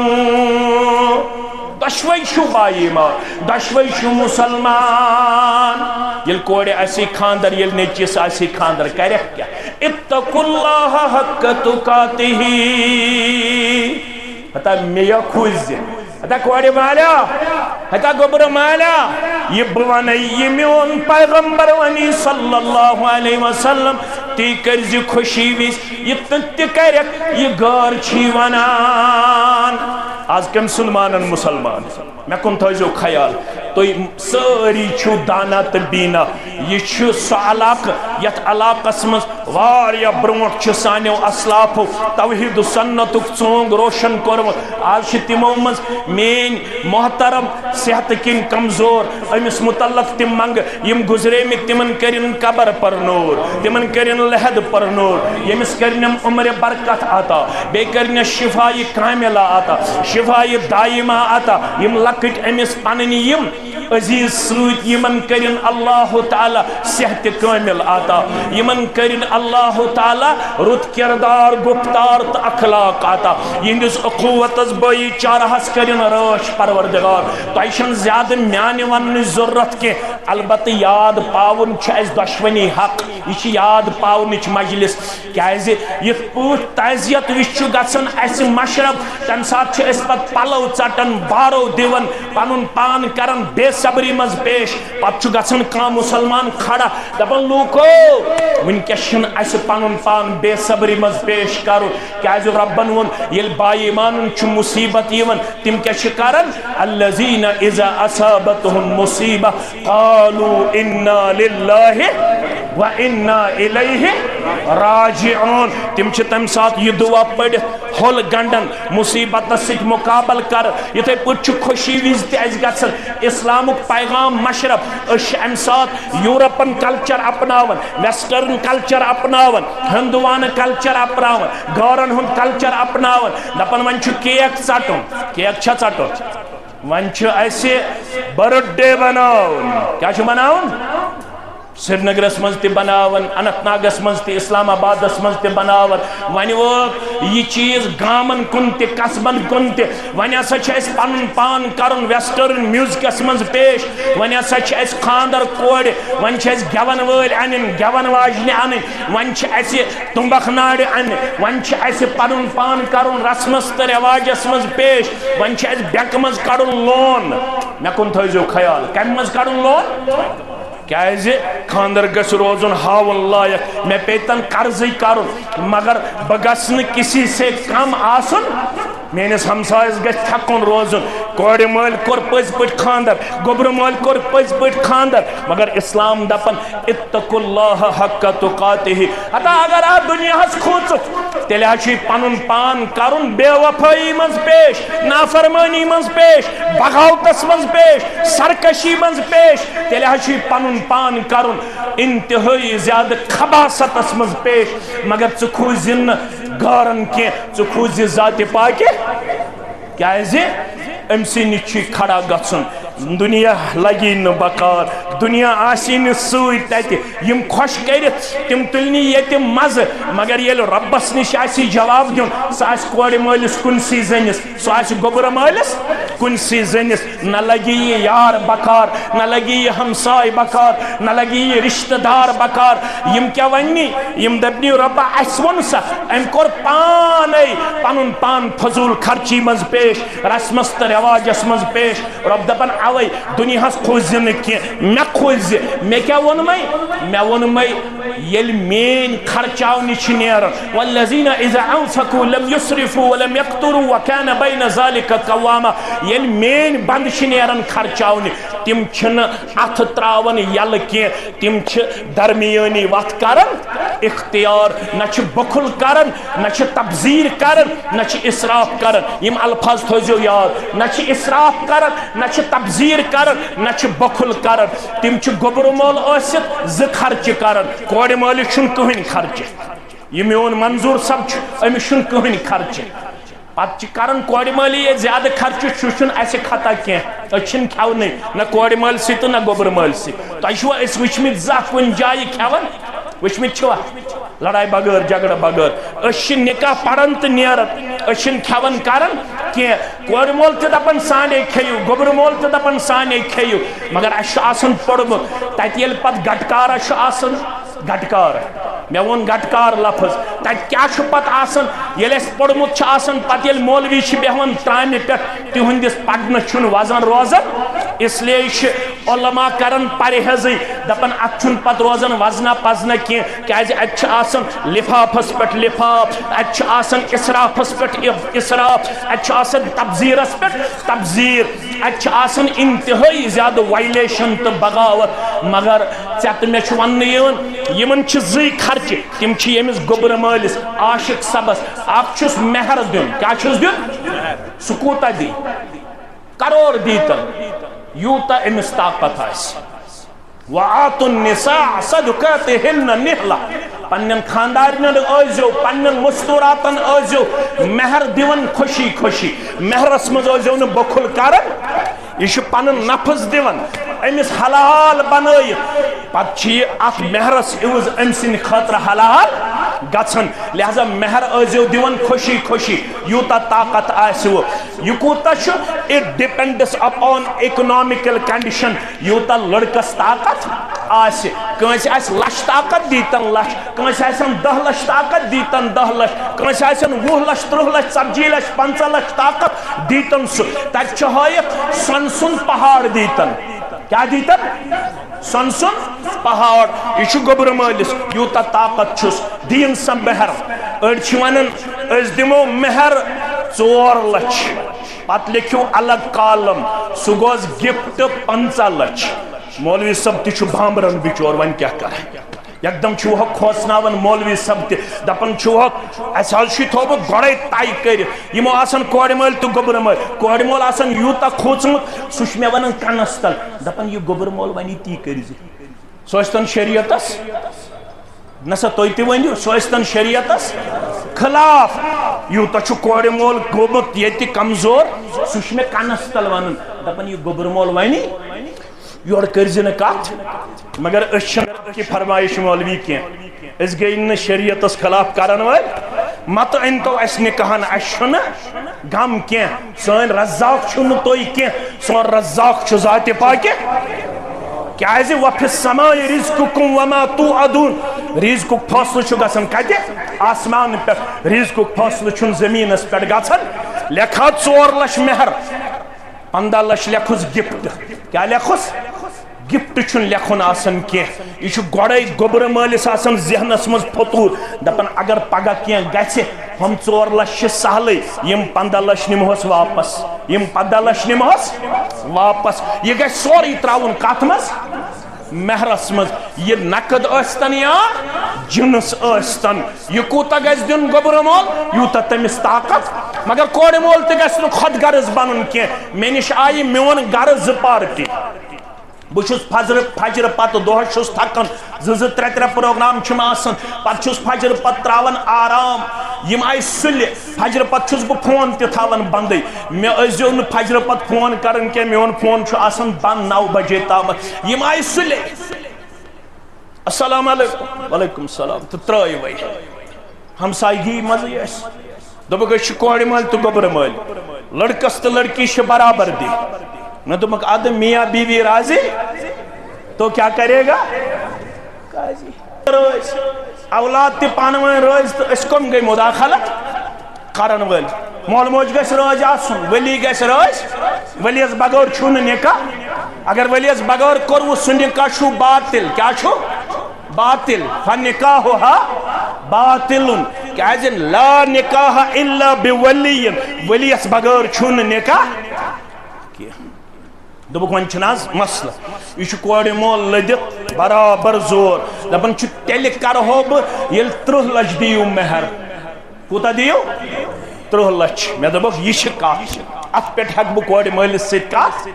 دشوئی شو بائی ما دشوئی شو مسلمان یل کوڑے ایسی کھاندر یل نیچیس ایسی کھاندر کرک کیا اتقوا اللہ حق تقاتہ ہتا میا کھوز دے ہتا کوڑے مالا ہتا گبر مالا یہ بوانے یہ میون پیغمبر ونی صلی اللہ علیہ وسلم تی کرزی خوشی ویس یہ تنتی کرک یہ گار چھی ونان آج کم سلمانن مسلمان میں کن تھوزو خیال تو ساری چھو دانا تو بینا یہ چھو سو علاقہ یت علاقہ اسمز واریا برونٹ چھو سانیو اسلافو توحید و سنت ژونگ روشن کورمت آج چھ تمو مز مین محترم صحت کن کمزور امس متعلق تم منگ یم گزرے میں تمن کرن قبر پر نور تمن کرن لحد پر نور یمس کرنم عمر برکت آتا بے کرن شفائی کاملہ آتا شفائی دائمہ آتا یم لکٹ امس پننی یم عزیز سوت یمن کرن اللہ تعالی صحت کامل آتا یمن کرن اللہ تعالی رت کردار گفتار تو اخلاق آتا یہندس اخوت بئی چارہس کرن رش پروردگار تیشن زیادہ میان ون ضرورت کے البتہ یاد پاون اس دشونی حق یہ یاد پاونچ مجلس کیازِ یت پوت تعزیت وش گژھن اس مشرب تم سات اس پت پلو ژٹن بارو دیون پنن پان کرن بے صبری مز پیش پت گژھن کان مسلمان کھڑا دپن لوکو ونکس اس پنن پان بے صبری مز پیش کرو کیازِ ربن ون یل با ایمانن چھ مصیبت یون تم کیا کرن الذین اذا اصابتهم مصیبہ قالوا انا للہ وَإِنَّا إِلَيْهِ راجعون تم چھ تم ساتھ یہ دعا پڑھ ہول گنڈن مصیبت سک مقابل کر یہ پچھ خوشی وز تیز گھن اسلامک پیغام مشرب ام سات یورپن کلچر اپناون ویسٹرن کلچر اپناون ہندوان کلچر اپناون گورن ہند کلچر اپناون دپن ون چھ کیک ژٹن کیک چھا ژٹن ون چھ ایسے برتھ ڈے بناون کیا چھ بناون سری نگرس مز تہ بناون اننت ناگس مز تہ اسلام آبادس مز تہ بناون ون یہ چیز گامن کن تہ قصبن کن تہ ون ہسا اس پن پان کرن ویسٹرن میوزکس مز پیش ون ہسا اس خاندر کوڑ ون اس گیون ول ان گیون واجنہ ان ون اس تمبکھ ناڑ ان ون اس پن پان کرن رسمس تہ رواجس مز پیش ون اس بینک مز کڑن لون مے کن تھیزو خیال کم مز کڑن لون کیازِ خاندر گژھِ روزن ہاون لائق میں پیتن قرضی کرن مگر بہ گژھِ نہٕ کسی سے کم آسن میانس ہمسایس گژھِ تھکن روزن کورِ مٲلۍ کوٚر پٔزۍ پٲٹھۍ خاندر گوٚبرٕ مٲلۍ کوٚر پٔزۍ پٲٹھۍ خاندر مگر اسلام دپن اتقوا اللہ حق تقاتہ ہتا اگر آپ دنیاہس کھوژت تیٚلہِ حظ چھُے پنُن پان کرُن بے وفٲیی منٛز پیش نافرمٲنی منٛز پیش بغاوتس منٛز پیش سرکشی منٛز پیش تیٚلہِ حظ چھُے پنُن پان کرُن انتہٲیی زیادٕ خباستس منٛز پیش مگر ژٕ کھوٗزِ نہٕ گارن کینٛہہ ژٕ کھوٗزِ ذاتِ پاکہِ کیازِ امسی نچ کھڑا گھن دنیا لگی ن بکار دنیا آسی ن ست یم خوش کرت تم تلنی یہ مز مگر یل ربس نش آسی جواب دن سہ کور مالس کنسی زنس سہ گوبر مالس کنسی زنس نہ لگی یہ یار بکار نہ لگی یہ ہمسائے بکار نہ لگی یہ رشتہ دار بکار یم کیا ونی یم دپنی ربا اس ون سا ام کور پانے پنن پان فضول خرچی مز پیش رسمس تو رواجس مز پیش رب دپن اوے دنیا کھوز کی مے کھوز مے کیا ون میں یل مین خرچاونی نیران والذین اذا انفقوا لم يسرفوا ولم يقتروا وكان بين ذلك قواما یل مین بند نیران خرچاونی تم چھن اتھ تراون یل کی تم چھ درمیانی وقت کرن اختیار نہ چھ بخل کرن نہ چھ تبذیر کرن نہ چھ اسراف کرن یم الفاظ تھوزیو یاد نہ چھ اسراف کرن نہ چھ تبذیر کرن نہ چھ بخل کرن تم چھ گوبر مول ٲسِتھ ز خرچ کرن کورِ مٲلِس چھُنہٕ کٕہٕنۍ خرچ یہ میون منظور سب چھ أمِس چھُنہٕ کٕہٕنۍ خرچ پتہ چھ کرن کورِ مٲلی یہ زیادہ خرچ چھُنہٕ اسہِ خطا کینٛہہ أسۍ چھِنہٕ کھٮ۪ونٕے نہ کورِ مٲلۍ سۭتۍ تہٕ نہ گوبر مٲلۍ سۭتۍ تۄہہِ چھُوا أسۍ وٕچھمٕتۍ زانٛہہ کُنہِ جایہِ کھٮ۪وان وٕچھمٕتۍ چھُوا لڑائی بغیر جھگڑا بغیر أسۍ نکاح پران تو نیران أسۍ کھٮ۪وان کران کینٛہہ کورِ مول تہِ دپان سانے کھیٚیِو گوبر مول تہِ دپان سانے کھیٚیِو مگر اسہِ چھُ آسان پوٚرمُت تتہِ ییٚلہِ پتہٕ گٹکارا چھُ آسان گٹکار مے وون گٹکار لفظ تتہِ کیاہ چھُ پتہٕ آسان ییٚلہِ اسہِ پوٚرمُت چھُ آسان پتہٕ ییٚلہِ مولوی چھِ بیٚہوان ترامہِ پٮ۪ٹھ تِہنٛدِس پرنس چھُنہٕ وزن روزان اسلیے چھِ علماء کرن پرہیزٕے دپان اتھ چھُنہٕ پتہٕ روزان وزنا پزنا کینٛہہ کیازِ اتہِ چھِ آسان لفافس پٮ۪ٹھ لفاف اتہِ چھُ آسان اسرافس پٮ۪ٹھ اسراف اتہِ چھُ آسان تبذیرس پٮ۪ٹھ تبذیر اچھا آسن انتہائی زیادہ وائلیشن تو بغاوت مگر ژےٚ تہٕ مےٚ چھُ وننہٕ یِوان یِمن چھِ زٕے خرچہِ تِم چھِ ییٚمِس گوٚبرٕ مٲلِس عاشق صبس اکھ چھُس مہر دیُن کیٛاہ چھُس دیُن سُہ کوٗتاہ دی کرور دیٖتن یوٗتاہ أمِس طاقت آسہِ وَآتُوا النِّسَاءَ صَدُقَاتِهِنَّ نِحْلَةً پنٛنٮ۪ن خاندارنٮ۪ن ٲسۍزیو پنٛنٮ۪ن مستوٗراتن ٲسۍزیو مہر دِوان خوشی خوشی مہرس منٛز ٲسۍزیو نہٕ بخل کران یہ چھُ پنُن نفس دِوان أمِس حلال بنٲیِتھ پتہٕ چھِ یہِ اتھ مہرس عوض أمۍ سٕنٛدِ خٲطرٕ حلال گژھان لہذا مہر ٲسۍزیو دِوان خوشی خوشی یوٗتاہ طاقت آسِوٕ یہِ کوٗتاہ چھُ اٹ ڈِپینڈس اپان اِکنامِکل کنڈِشن یوٗتاہ لڑکس طاقت آسہِ کٲنٛسہِ آسہِ لچھ طاقت دیٖتن لچھ کٲنٛسہِ آسن 10 لچھ طاقت دیٖتن 10 لچھ کٲنٛسہِ آسن 20 لچھ 30 لچھ 40 لچھ 50 لچھ طاقت دیٖتن سُہ تتہِ چھُ ہٲیِتھ سۄنہٕ سُنٛد پہاڑ دیٖتن کیٛاہ دیٖتن سۄنہٕ سُنٛد پہاڑ یہِ چھُ گوٚبرٕ مٲلِس یوٗتاہ طاقت چھُس دِیِن سا مہر أڑۍ چھِ ونان أسۍ دِمو مہر 4 لچھ پتہٕ لیکھِو الگ کالم سُہ گوٚژھ گفٹ 15 لچھ مولوی صٲب تہِ چھُ بامبرن بِچور وۄنۍ کیٛاہ کرٕ یکدم چھُ وۄنۍ کھوژناوان مولوی صٲب تہِ دپان چھُ وۄنۍ اَسہِ حظ چھُ تھوٚومُت گۄڈَے طے کٔرِتھ یِمو آسان کورِ مٲلۍ تہٕ گوٚبرٕ مٲلۍ کورِ مول آسان یوٗتاہ کھوٗژمُت سُہ چھُ مےٚ ونان کنس تل دپان یہِ گوٚبرٕ مول وَنی تی کٔرۍزِ سُہ ٲسۍتن شریعتس نسا تُہۍ تہِ ؤنِو سُہ ٲسۍتن شریعتس خلاف یوٗتاہ چھُ کورِ مول گوٚمُت ییٚتہِ کمزور سُہ چھُ مےٚ کنس تل ونان دپان یہِ گوٚبرٕ مول وَنی یورٕ کٔرۍزِ نہٕ کتھ مگر أسۍ چھِنہٕ کہِ فرمٲیش مولوی کینٛہہ أسۍ گٔے نہٕ شریعتس خلاف کرن وٲلۍ متہٕ أنۍتو اَسہِ نِکاحن اَسہِ چھُنہٕ غم کینٛہہ سٲنۍ رزاق چھُنہٕ تُہۍ کینٛہہ سون رزاق چھُ ذاتِ پاکہِ کیٛازِ وَفِ السَّماءِ رِزْقُکُم وَما توعدوٗن ریٖزقُک فٲصلہٕ چھُ گژھان کتہِ آسمان پٮ۪ٹھ ریٖزقُک فٲصلہٕ چھُنہٕ زٔمیٖنس پٮ۪ٹھ گژھان لیکھا 4 لچھ مہر 15 لچھ لیکھُس گفٹ کیٛاہ لیکھُس گفٹ چھُنہٕ لیکھُن آسان کینٛہہ یہِ چھُ گۄڈَے گوٚبرٕ مٲلِس آسان ذہنس منٛز فطوٗر دپان اگر پگاہ کینٛہہ گژھِ ہُم 4 لچھ چھِ سہلٕے یِم 15 لچھ نِمہوس واپس یِم 15 لچھ نِمہوس واپس یہِ گژھِ سورُے ترٛاوُن کتھ منٛز مہرس منٛز یہِ نقد ٲسۍتن یا جنس ٲسۍتن یہِ کوٗتاہ گژھِ دیُن گوٚبرٕ مول یوٗتاہ تٔمِس طاقت مگر کورِ مول تہِ گژھِ نہٕ خۄد غرض بنُن کینٛہہ مےٚ نِش آیہِ میون گرٕ 2 پارٹی بہٕ چھُس فجرٕ پتہٕ دۄہس چھُس تھکان 2 3 پروگرام چھِم آسان پتہٕ چھُس فجرٕ پتہٕ تراوان آرام یِم آیہِ سُلہِ فجرٕ پتہٕ چھُس بہٕ فون تہِ تھاوان بندٕے مےٚ ٲسۍزیو نہٕ فجرٕ پتہٕ فون کران کینٛہہ میون فون چھُ آسان بند 9 بجے تامتھ یِم آیہِ سُلہِ السلام علیکم وعلیکم السلام تہٕ ترٛٲے وۄنۍ ہمسایگی منٛزٕے ٲسۍ دوٚپُکھ أسۍ چھِ کورِ مٲلۍ تہٕ گوٚبرٕ مٲلۍ لڑکس تہٕ لڑکی چھِ برابردی میں دوٚپمَکھ ادٕ میاں بیوی راضی تو کیا کرے گا اولاد تہِ پانہٕ ؤنۍ رٲضۍ تہٕ أسۍ کٕم گٔے مُداخلت کرن وٲلۍ مول موج گژھِ رٲضۍ آسُن ؤلی گژھِ رٲضۍ ؤلِیَس بغٲر چھُو نہٕ نِکاح اگر ؤلِیَس بغٲر کوٚروٕ سُہ نِکاح چھُو باطل کیٛاہ چھُ باطل فنِکاحُہا باطلٌ کیٛازِ لا نِکاح الا بِوَلِیٍّ ؤلِیَس بغٲر چھُو نہٕ نِکاح کینٛہہ دوٚپُکھ وۄنۍ چھُنہٕ حظ مسلہٕ یہِ چھُ کورِ مول لٔدِتھ برابر زور دپان چھُ تیٚلہِ کرہو بہٕ ییٚلہِ 30 لچھ دِیِو مہر کوٗتاہ دِیِو 30 لچھ مےٚ دوٚپُکھ یہِ چھِ کتھ اتھ پٮ۪ٹھ ہٮ۪کہٕ بہٕ کورِ مٲلِس سۭتۍ کتھ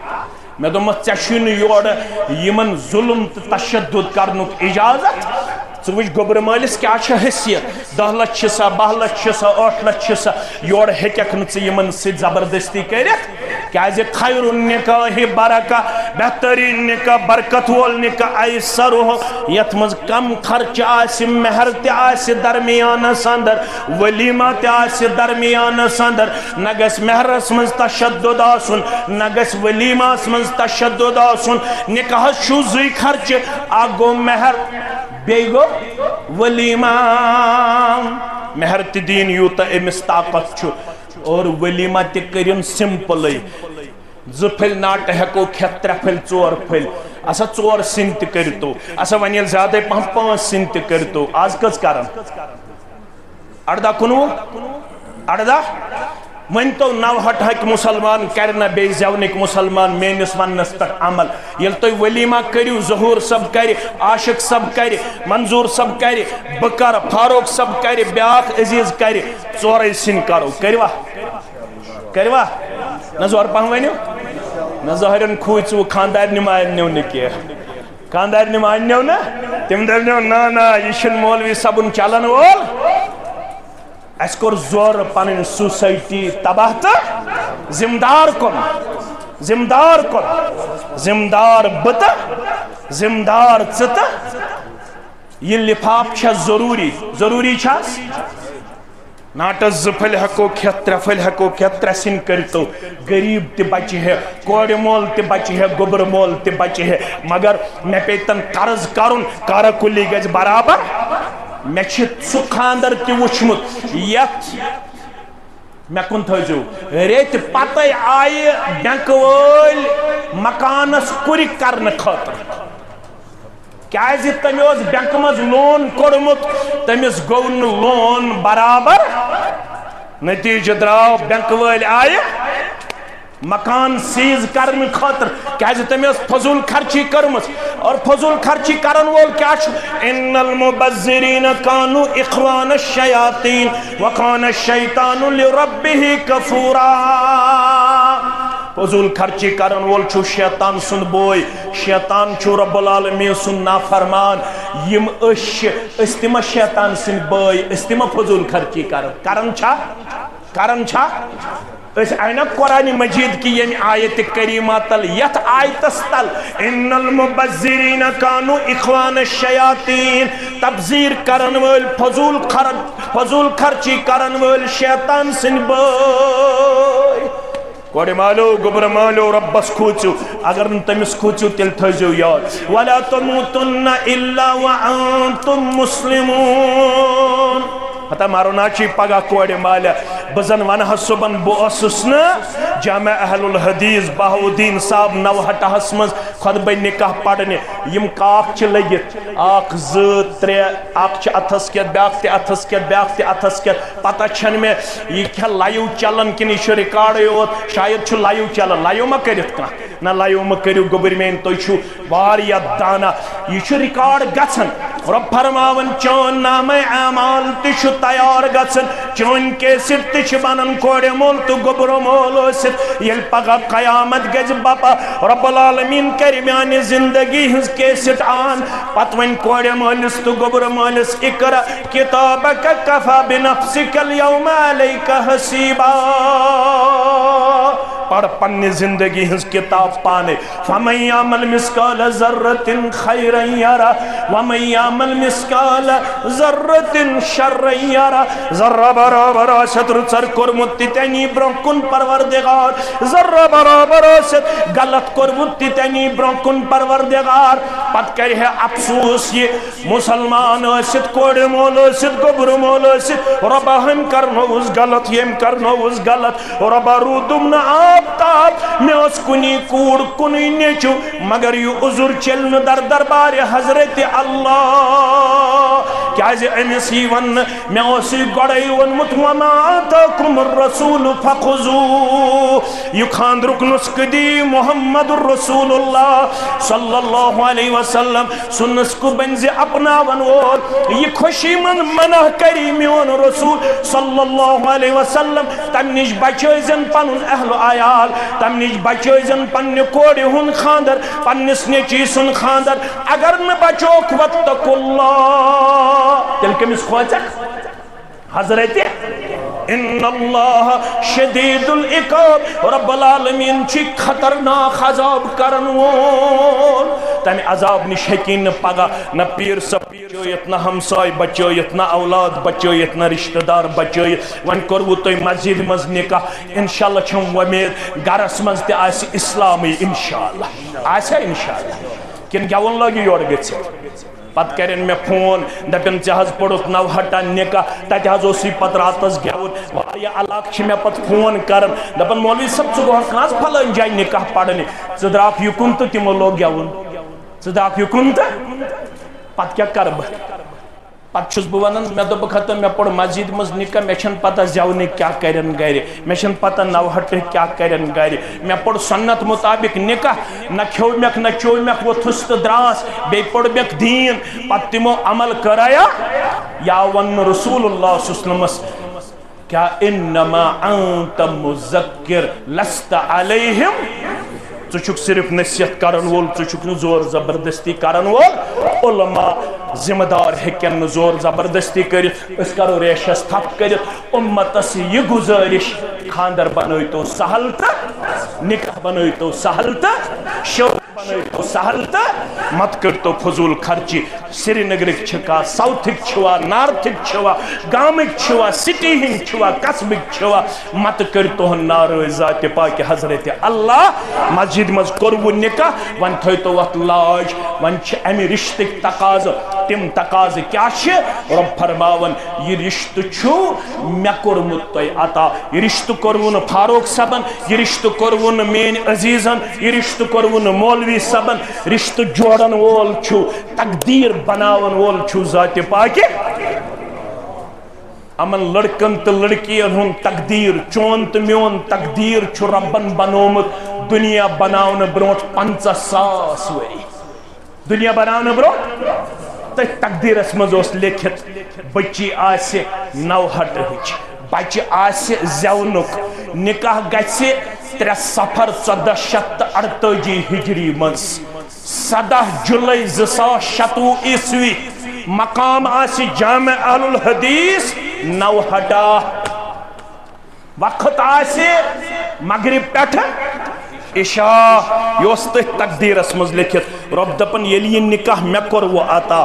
مےٚ دوٚپمَکھ ژےٚ چھُے نہٕ یورٕ یِمن ظُلم تہٕ تشدُد کرنُک اِجازت ژٕ وٕچھ گوٚبرٕ مٲلِس کیٛاہ چھِ حیثیت 10 لچھ چھِ سا 12 لچھ چھِ سا 8 لچھ چھِ سا یورٕ ہیٚککھ نہٕ ژٕ یِمن سۭتۍ زبردستی کٔرِتھ کیٛازِ خیر النِکاح برکہ بہتریٖن نِکاح برکت وول نِکاح ایسرُہ یتھ منٛز کم خرچہٕ آسہِ مہر تہِ آسہِ درمیانس انٛدر ولیٖمہ تہِ آسہِ درمیانس انٛدر نہ گژھِ مہرس منٛز تشدُد آسُن نہ گژھِ ولیٖماہس منٛز تشدُد آسُن نِکاحس چھُو 2 خرچہٕ اکھ گوٚو مہر بیٚیہِ گوٚو ولیٖمہ مہر تہِ دِنۍ یوٗتاہ أمِس طاقت چھُ اور ولیٖمہ تہِ کٔرِن سمپلٕے 2 پھٔلۍ ناٹہٕ ہٮ۪کو کھٮ۪تھ 3 پھٔلۍ 4 پھٔلۍ اسا 4 سِنۍ تہِ کٔرۍتو اسا وۄنۍ ییٚلہِ زیادَے پہم 5 سِنۍ تہِ کٔرۍتو آز کٔژ کران 18 19 18 ون تو نوہٹ ہک مسلمان کرنا بے زیونک مسلمان مینس ونس پہ عمل یل تو ولیمہ کریو ظہور سب کری عاشق سب کری منظور سب کری بکر فاروق سب کری بیاق عزیز کری ژورے سن کرو کروا نہ زور پہن ونیو نہ ظاہرن کھوچ وہ خاندار نمائن نیو نکی خاندار نمائن نیو نا تم در نیو نا یہ شن مولوی سبن چلن وول اس کور زور پنن سوسائٹی تباہ تا زمدار بتا زمدار چتا یہ لفاف چھا ضروری چھا ناٹس زفل ہکو کھت ترفل ہکو کھت ترسن کرتو غریب تی بچی ہے کوڑ مول تی بچی ہے گبر مول تی بچی ہے مگر میں پیتن قرض کرن کارا کلی گز برابر میں چھت سو خاندر تی وچمت یت میں کن تھوزو ریت پتہ آئی بینک وول مکانس کری کرن خاطر کیازِ تمی اوس بینک مز لون کوڑمت تمس گو لون برابر نتیجہ دراو بینک وال آئے مکان سیز کرن خاطر کیازِ تمی اوس فضول خرچی کرمس اور فضول خرچی کرن وول کیا چھُ ان المبذرین کانوا اخوان الشیاطین وکان الشیطان لربہ کفورا فضول خرچی کرن وول چھو شیطان سن بوئی شیطان چھو رب العالمین سن نافرمان یم استما شیطان سن بوئی استما فضول خرچی کرن چھا اس آئینا قرآن مجید کی یعنی آیت کریمہ تل یت آیتس تل ان المبذرین کانوا اخوان الشیاطین تبذیر کرن وول فضول خرچی کرن وول شیطان سن بوئی کوڑے مالو گبر مالو ربس کھوچو اگر تمس کھوچو تل تھوزو یاد ولا تموتن الا وانتم مسلمون پتہ مارو ناچی پگا کوڑے مالا بزن ونہ صبن بوسسنا جامع اہل الحدیث بہاؤدین صاحب نوہٹہ ہسمز خطبہ نکاح پڑھنے یم کاک چھ لگت آک زد ترے آک چھ اتھس کیت بیاک تے اتھس کیت بیاک تے اتھس کیت پتہ چھن میں یہ کیا لائیو چلن کنی شو ریکارڈ ہوت شاید چھو لائیو چلن لائیو ما کرت کنا نہ لائیو ما کریو گبر میں تو چھو واریا دانا یہ چھو ریکارڈ گچھن رب فرماون چون نام اعمال تشو تیار گچھن چون کے ست تش بنن کوڑے مول تو گبر مولو ست یل پگا قیامت گج باپا رب العالمین کریمیان زندگی ہز کے ست آن پتوین کوڑے مولس تو گبر مولس اقرا کتابک کفا بنفسک اليوم علیک حسیبا پڑھ پنی زندگی ہز کتاب پانے فمن یعمل مثقال ذرۃ خیرا یرا ومن یعمل مثقال ذرۃ شرا یرا ذرہ برابر شطر سر کرمت تینی برکن پروردگار ذرہ برابر ست غلط کرمت تینی برکن پروردگار پت کرے ہے افسوس یہ مسلمان ست کوڑ مولو ست گبر مولو ست ربا ہم کرنو اس غلط یم کرنو اس غلط ربا رودم نہ آفتاب میں اس کنی کوڑ کنی نیچو مگر یہ عذر چلن در دربار حضرت اللہ کیا جے امسی ون میں اسی گڑائی ون متوما آتاکم الرسول فخذو یہ خاندرک نسک دی محمد الرسول اللہ صلی اللہ علیہ وسلم سنس کو بنزی اپنا ون وول یہ خوشی من منہ کری میون رسول صلی اللہ علیہ وسلم تم نش بچوزن پنن اہل آیال تم نش بچوزن پن کوڑی ہن خاندر پنس نیچی سن خاندر اگر نہ بچوک واتقوا اللہ تل کمس خوچک حضرت ان اللہ شدید العقاب رب العالمین چی خطرناک عذاب کرن وول تمہیں عذاب نش ہیکین پگا نہ پیر سب بچویت نہ ہمسائے بچویت نہ اولاد بچویت نہ رشتہ دار بچویت ون کرو تو مسجد مز نکاح انشاءاللہ چھم ومید گرس مز تے آسی اسلامی انشاءاللہ آسیا انشاءاللہ کن گیون لگی یور گچھ پت کرن میں فون دپن چہز پڑھت نوہٹا نکاح تت حظ اسی پت راتس گیون واریاہ علاقہ چھ میں پت فون کرن دپن مولوی صاحب ژٕ گوہک ناز پھلٲنۍ جایہِ نکاح پڑھنہِ ژٕ درٛاکھ یُکُن تہٕ تِمو لوگ گیون ژٕ درٛاکھ یُکُن تہٕ پت کیٛاہ کرٕ بہٕ پتہ چھس بہ ونان مے دوپ ختم مے پڑ مسجد مز نکاح مے چھن پتہ زیونہ کیا کرن گھر مے چھن پتہ نوہٹ کیا کرن گھر مے پڑ سنت مطابق نکاح نہ کھیو میک نہ چو میک وتھس تو دراس بے پڑ میک دین پتہ تمو عمل کرایا یا ون رسول اللہ صلی اللہ علیہ وسلم کیا انما انت مذکر لست علیہم ژٕ چھُکھ صرف نصیحت کرن وول ژٕ چھُکھ نہٕ زور زبردستی کرن وول علماء ذمہ دار ہیکن نہٕ زور زبردستی کٔرِتھ أسۍ کرو ریشس تھپ کٔرِتھ اُمتس یہِ گزٲرش خاندر بنٲیتو سہل تہٕ نکاح بنٲیتو سہل تہٕ شوق بنٲیتو سہل تہٕ مت کٔرتو فضوٗل خرچی سرینگرٕکۍ چھِکھا ساوتھٕکۍ چھِوا نارتھٕکۍ چھِوا گامٕکۍ چھِوا سٹی ہٕنٛدۍ چھِوا قصبٕکۍ چھِوا مت کٔرتوہن ناراض ذاتِ پاکہِ حضرت اللہ مسجد مز کوٚروٕ نکاح وۄنۍ تھٲیتو اتھ لاج وۄنۍ چھِ امہِ رشتٕکۍ تقاضہٕ تم تقاضہٕ کیا چھِ رب فرماون یہ رشتہ چھُ مےٚ کوٚرمُت تۄہہِ عطا یہ رشتہ کوٚروٕ نہٕ فاروق صٲبن یہ رشتہ کوٚروٕ نہٕ میٲنۍ عزیزن یہ رشتہ کوٚروٕ نہٕ مولوی صٲبن رشتہ جوڑن وول چھُ تقدیر بناون وول چھُ ذاتِ پاکہِ امن لڑکن تو لڑکین ہن تقدیر چون تو میون تقدیر چھُ ربن بنومت دنیا بناون برونٹ 50,000 وری دنیا بناون برونٹ تہ تقدیرس مز اوس لیکھت بچی آسہِ نوہٹہٕچ بچہ آسہِ زیونُک نکاح گژھِ 3 صفر 1448 ہجری مز 17 جولائی 2026 عیسوی مقام آسہِ جامع اہل الحدیث نوہٹا وقت آسہِ مغرب پٮ۪ٹھ عشاء یہ اوس تٔتھۍ تقدیرس مز لیکھت رب دپن ییٚلہِ یہِ نکاح مےٚ کوٚروٕ عطا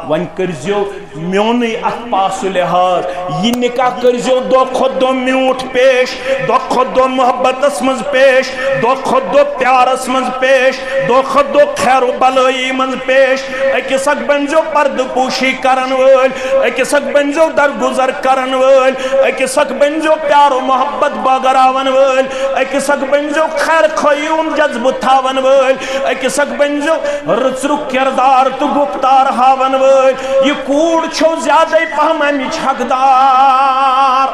وۄنۍ کٔرزیو میونٕے اتھ پاسہٕ لحاظ یہ نکاح کٔرزیو دۄہ کھۄتہٕ دۄہ میوٗٹھ پیش دۄہ کھۄتہٕ دۄہ محبتس منٛز پیش دۄہ کھۄتہٕ دۄہ پیارس منٛز پیش دۄہ کھۄتہٕ دۄہ خیر و بلٲیی منٛز پیش أکِس اکھ بٔنزیو پردٕ پوشی کرن وٲلۍ أکِس اکھ بٔنزیو درگُزر کرن وٲلۍ أکِس اکھ بٔنزیو پیار و محبت بٲگراون وٲلۍ أکِس اکھ بٔنزیو خیر خٲیی ہُنٛد جذبہٕ تھاون وٲلۍ أکِس اکھ بٔنزیو رٕژرُک کردار تہٕ گُفتار ہاون وٲلۍ یہ کوڑ چھو زیادہ پہم امِچ حقدار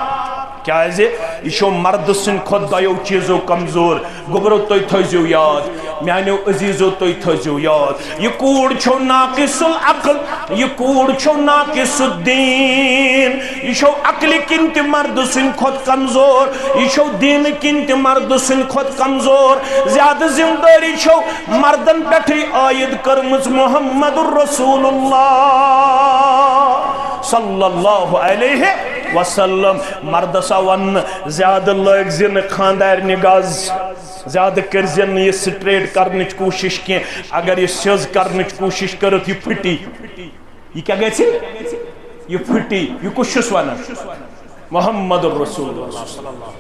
کیازِ یہ چھو مرد سن کھۄتہٕ دۄیو چیٖزو کمزور گوبرو تُہۍ تھٲیزیو یاد میانیو عزیزو تُہۍ تھٲیزیو یاد یہ کوڑ چھو ناقص العقل یہ کوڑ چھو ناقص الدین یہ چھو عقل کن تہِ مرد سن کھۄتہٕ کمزور یہ چھو دین کن تہِ مرد سن کھۄتہٕ کمزور زیادٕ ذمہ دٲری چھو مردن پٮ۪ٹھٕے عٲید کٔرمٕژ محمد رسول اللہ صلی اللہ علیہ وسلم مردسا ون زیادہ لگ زن خاندارنہِ گز زیادہ کرزن یہ سٹریٹ کرنچ کوشش کی اگر یہ سیز کرنچ کوشش کرت یہ پھٹی یہ کیا گئی یہ پھٹی یہ کچھ چھس ونان محمد الرسول اللہ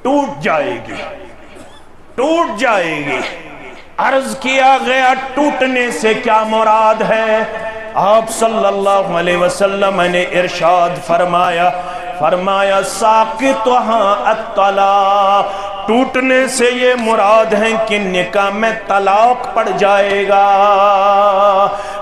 ٹوٹ جائے گی عرض کیا گیا ٹوٹنے سے کیا مراد ہے آپ صلی اللہ علیہ وسلم نے ارشاد فرمایا ساقطها الطلاق ٹوٹنے سے یہ مراد ہے کہ نکاح میں طلاق پڑ جائے گا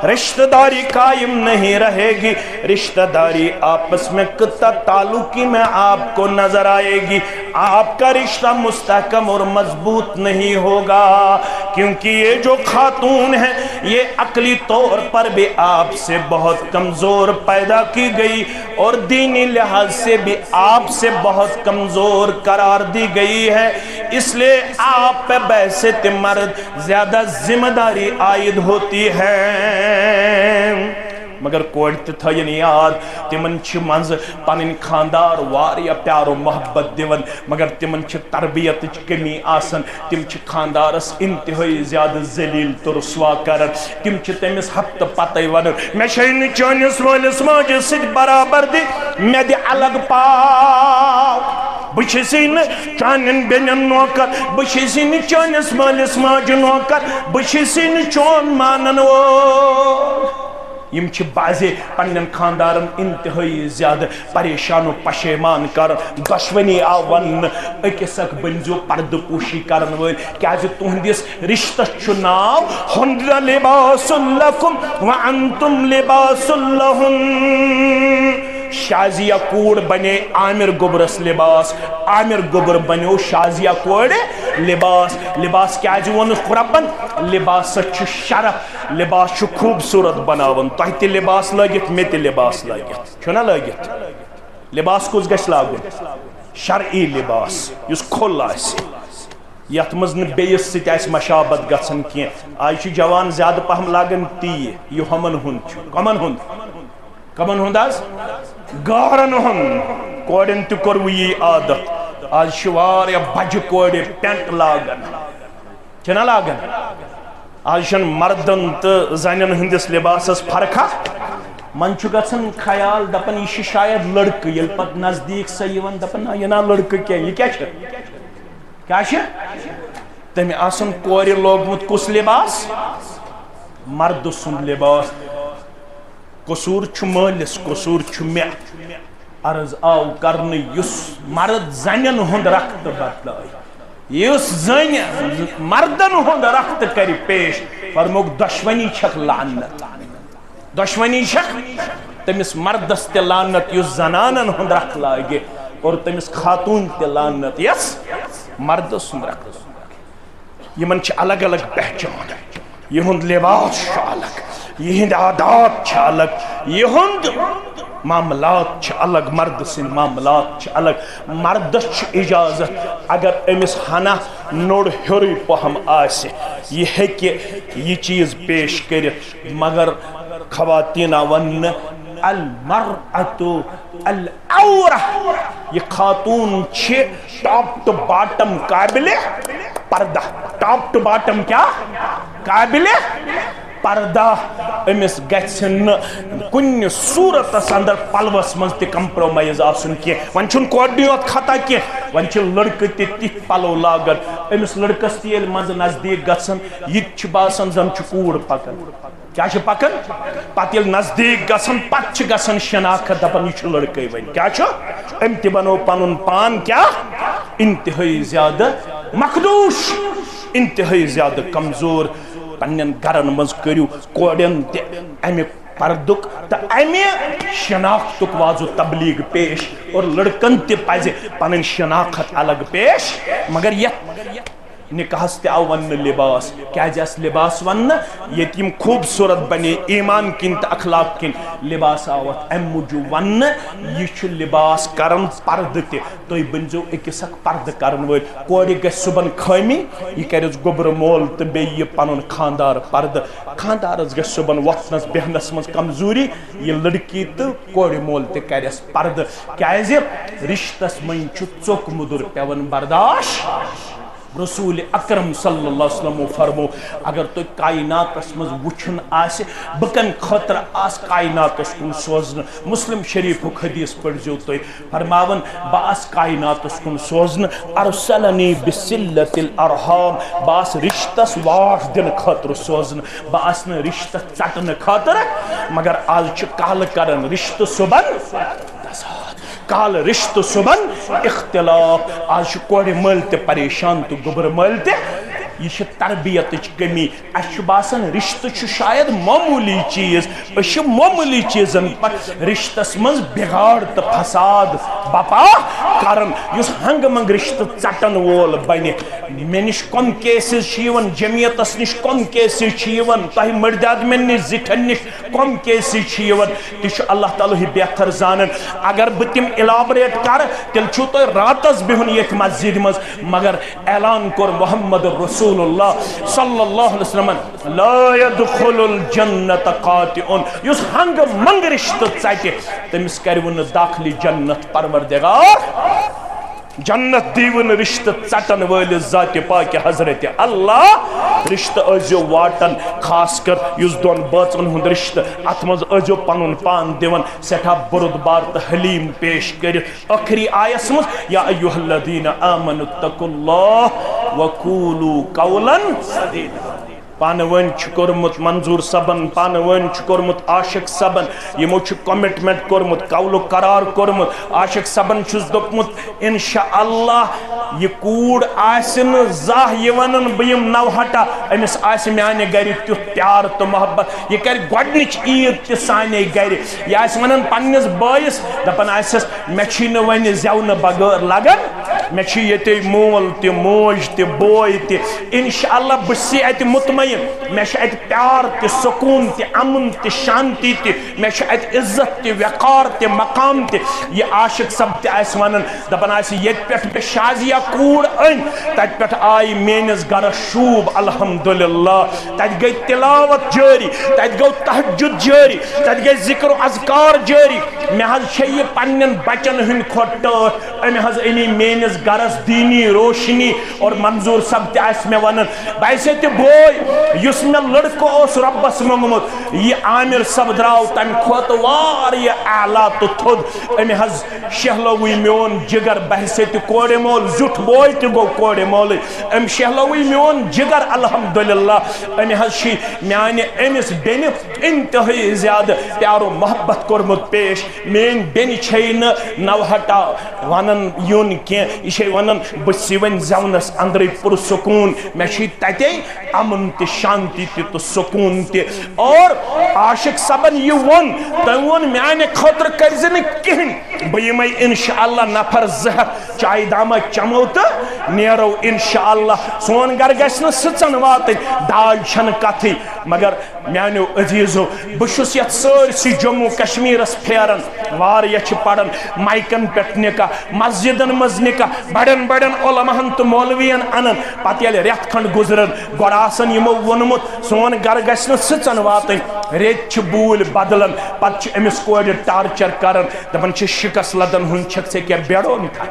رشتہ داری قائم نہیں رہے گی رشتہ داری آپس میں قطع تعلقی میں آپ کو نظر آئے گی آپ کا رشتہ مستحکم اور مضبوط نہیں ہوگا کیونکہ یہ جو خاتون ہے یہ عقلی طور پر بھی آپ سے بہت کمزور پیدا کی گئی اور دینی لحاظ سے بھی آپ سے بہت کمزور قرار دی گئی ہے اس لیے آپ پہ بحثت مرد زیادہ ذمہ داری عائد ہوتی ہے مگر کوڑ تھین یاد تمن منز پن خاندار واریا پیار و محبت دیون مگر تمن تربیت کمی آسن تم خاندارس انتہائی زیادہ ذلیل تو رسوا کرن تم تمس ہفتہ پتہ ون مے چھے چانس مالس ماجہ سۭتۍ برابر دی مے دی الگ پاو بچھسی ن چانن بینن نوکر بچھسی ن چانس مالس ماجہ نوکر بچھسی ن چون مانن وول یم چھ بازے پنن خاندارن انتہائی زیادہ پریشان و پشیمان کر دشونی آو ون اکس اک بنزو پرد پوشی کرن ول کیازِ تہندس رشتہ چھ ناو ہن لباس لکم وانتم لباس لہن شازیہ کوڑ بنے عامر گبرس لباس عامر گبر بنیو شازیہ کوڑ لباس لباس کیا ونس ربن لباس چھ شرف لباس چھ خوبصورت بناون تہ تہ لباس لگت مے تہ لباس لگت چھنا لگت لباس کس گژھِ لاگُن شرعی لباس یس کھل آسہِ یت مز نہ بیس سۭتۍ آسہِ مشابت گژھان کینٛہہ آز چھِ جوان زیادٕ پہم لاگان تی یہ ہمن ہُنٛد چھُ کمن ہُنٛد حظ گارن ہُنٛد کورٮ۪ن تہِ کوٚروٕ یی عادت آز چھِ واریاہ بجہِ کورِ پینٹ لاگان چھنا لاگان آز چھنہٕ مردن تہٕ زنٮ۪ن ہٕنٛدِس لباسس فرقا من چھُ گژھان خیال دپان یہ چھِ شاید لڑکہٕ ییٚلہِ پتہٕ نزدیٖک سۄ یِوان دپان نہ یہِ نا لڑکہٕ کینٛہہ یہِ کیٛاہ چھِ تٔمۍ آسان کورِ لوگمُت کُس لباس مرد سُنٛد لباس قصور چھُ مٲلِس قصور چھُ مےٚ عرض آو کرنہٕ یُس مرد زنٮ۪ن ہُنٛد رختہٕ بدلایہِ یُس زنہِ مردن ہُنٛد رختہٕ کرِ پیش فرموک دشونی چھکھ لعنت دشونی چھکھ تٔمِس مردس تہِ لعنت یُس زنانن ہُنٛد رخ لاگہِ اور تٔمِس خاتون تہِ لعنت یس مرد سُنٛد رخ یمن چھِ الگ الگ پہچان یہُنٛد لباس چھُ الگ یہند عادات چھ الگ یہند معاملات چھ الگ مرد سن معاملات چھ الگ مردس چھ اجازت اگر امس ہنا نوڑ ہیوری پہم آسے یہ ہے کہ یہ چیز پیش کرت مگر خواتین ون المرأة العورہ یہ خاتون چھ ٹاپ ٹو باٹم قابل پردہ ٹاپ ٹو باٹم کیا قابل پردہ امس گھن کن صورتس اندر پلوس مز تہ کمپرومائز آسن کی ون چھن کوڑنی یوت خطا کی ون چھ لڑکہ تہ تتھ پلو لاگن امس لڑکس تہ ییٚلہِ مز نزدیک گژھن یہ چھ باسان زن چھ کوڑ پکان کیا چھ پکان پتہ ییٚلہِ نزدیک گژھن پتہ چھ گژھان شناخت دپان یہ چھ لڑکے ون کیا چھ ام تہ بنو پنن پان کیا انتہائی زیادہ مخدوش انتہائی زیادہ کمزور پنن گرن مز کریو کوڑن تہ امہ پردک تہ امہ شناختک وازو تبلیغ پیش اور لڑکن تہ پزِ پنن شناخت الگ پیش مگر یت نکاحس تہ آو ون لباس کیازِ آس لباس ون یتیم خوبصورت بنے ایمان کن تہ اخلاق کن لباس آوت ام موجود ون یہ چھ لباس کرن پرد تہ تھی بنزو اکس اک پرد کرن ول کور گژھِ صبحن خٲمی یہ کرس گوبر مول تہ بیٚیہِ یہِ پنن خاندار پرد خاندارس گژھِ صبحن وۄتھنس بیہنس مز کمزوری یہ لڑکی تہ کور مول تہ کرس پرد کیازِ رشتس من چھ ژوٚک مُدُر پیوان برداشت رسول اکرم صلی اللہ علیہ وسلم فرمو اگر تو کائناتس مز وچھن آسے بکن خطر آس کائناتس کن سوزن مسلم شریف حدیث پڑھو تو فرماون باس کائناتس کن سوزن ارسلنی بسلت الارحام باس رشتس واٹ دن خطر سوزن باس ن رشتہ ژٹن خطر مگر آج چھ کال کرن رشتہ صبح کال رشتہ صبح اختلاف آج کور مل تہ پریشان تو گبر مل تہ یہ تربیت کمی اس باسان رشتہ شاید معمولی چیز اس معمولی چیزن پر رشتس من بگاڑ تو فساد بپا کرن اس ہنگ منگ رشتہ ژٹن وول بنہ مے نش کم کیسز جمعیتس نش کم کیسز تہ مرداد من نش زٹھن نش کم کیسز تہ اللہ تعالیٰ ہی بہتر زانن اگر بہ تم الابریٹ کر تیل چھو تو راتس بہن یت مسجد مز مگر اعلان کور محمد رسول اللہ صلی اللہ علیہ وسلم لا يدخل الجنت قاطع یس ہنگ منگ رشتہ ژٹہ تمس کرون داخل جنت پروردگار جنت دیون رشتہ ژٹن ول ذات پاک حضرت اللہ رشتہ ازو واٹن خاص کر یس دون بچن ہند رشتہ ات مز ازو پنن پان دیون سٹھا بردبار تو حلیم پیش کر آخری آیس مز یا ایھا الذین آمنوا اتقوا اللہ وقولوا قولا سدیدا پانون کورمت منظور صبن پانون کورمت عاشق صبن یمو کمٹمنٹ کورمت قول قرار کورمت عاشق صبن چھس دوپمت انشاءاللہ یہ کوڑ آسن زاہ یہ ونن بیم نوہٹا امس آس میانے گھر تیت پیار تو محبت یہ کر گۄڈنِچ عید تہ سانے گھر یہ آس ونن پننس بٲیس دپان آسس مے چھی نہ ونہ زیونہ بغیر لگن مے چھ یتے مول تہ موج تہ بوے تہ انشاءاللہ بسی ات مطمئن مے چھ ات پیار تہ سکون تہ امن تہ شانتی تہ مے چھ ات عزت تہ وقار تہ مقام تہ یہ عاشق سب تہ آس ونن دپان آس یت پٹھ مے شازیہ کوڑ ان تت پٹھ آئی مینس گرس شوب الحمدللہ تت گئی تلاوت جاری تت گو تہجد جاری تت گئی ذکر و اذکار جاری مے حظ چھ یہ پنن بچن ہند کھوٹ ٹٲٹھ امہ حظ انی مینس گرس دینی روشنی اور منظور سب تہ آس مے ونن بایسے تہ بوے یس مے لڑکہ اوس ربس منگمت یہ عامر سب دراو تم کھوت واریاہ اعلیٰ تو تھود امہ حظ شہلوی میون جگر بحثے تہ کوڑ مول زیٹھ بوے تہ گو کوڑ مول ام شہلوی میون جگر الحمدللہ امہ حظ چھ میانہ امس بین انتہائی زیادہ پیار و محبت کورمت پیش مین بین چھے نہ نوہٹا ونن یون کی یہ ونن بسی ون زونس اندر پرسکون مے چھ تتے امن تہ شانتی تہ سکون تہ اور عاشق صبن یہ ون تم ون میانہ خاطر کرز نہ کہن بہ یمے انشاءاللہ نفر زہت چائے دامہ چمو تہ نیرو انشاءاللہ سون گھر گژھِ نہ سٕژن واتن داج چھن کتھی مگر میانو عزیزو بشس یت سٲرسٕے جموں کشمیرس پھیرن واریاہ چھ پڑھن مائکن پٮ۪ٹھ نکاح مسجدن مز نکاح بڑن بڑن علماءن تو مولوین انن پتہ ییٚلہِ رٮ۪تھ کھنڈ گزرن گۄڈٕ آسن یمو ووٚنمُت سون گھر گژھِ نہٕ سٕژن واتٕنۍ ریٚتۍ چھِ بوٗلۍ بدلن پتہٕ چھِ أمِس کورِ ٹارچر کران دپان چھِ شکس لدن ہُنٛد چھکھ ژےٚ کیٛاہ بیڈ اوٚن تھا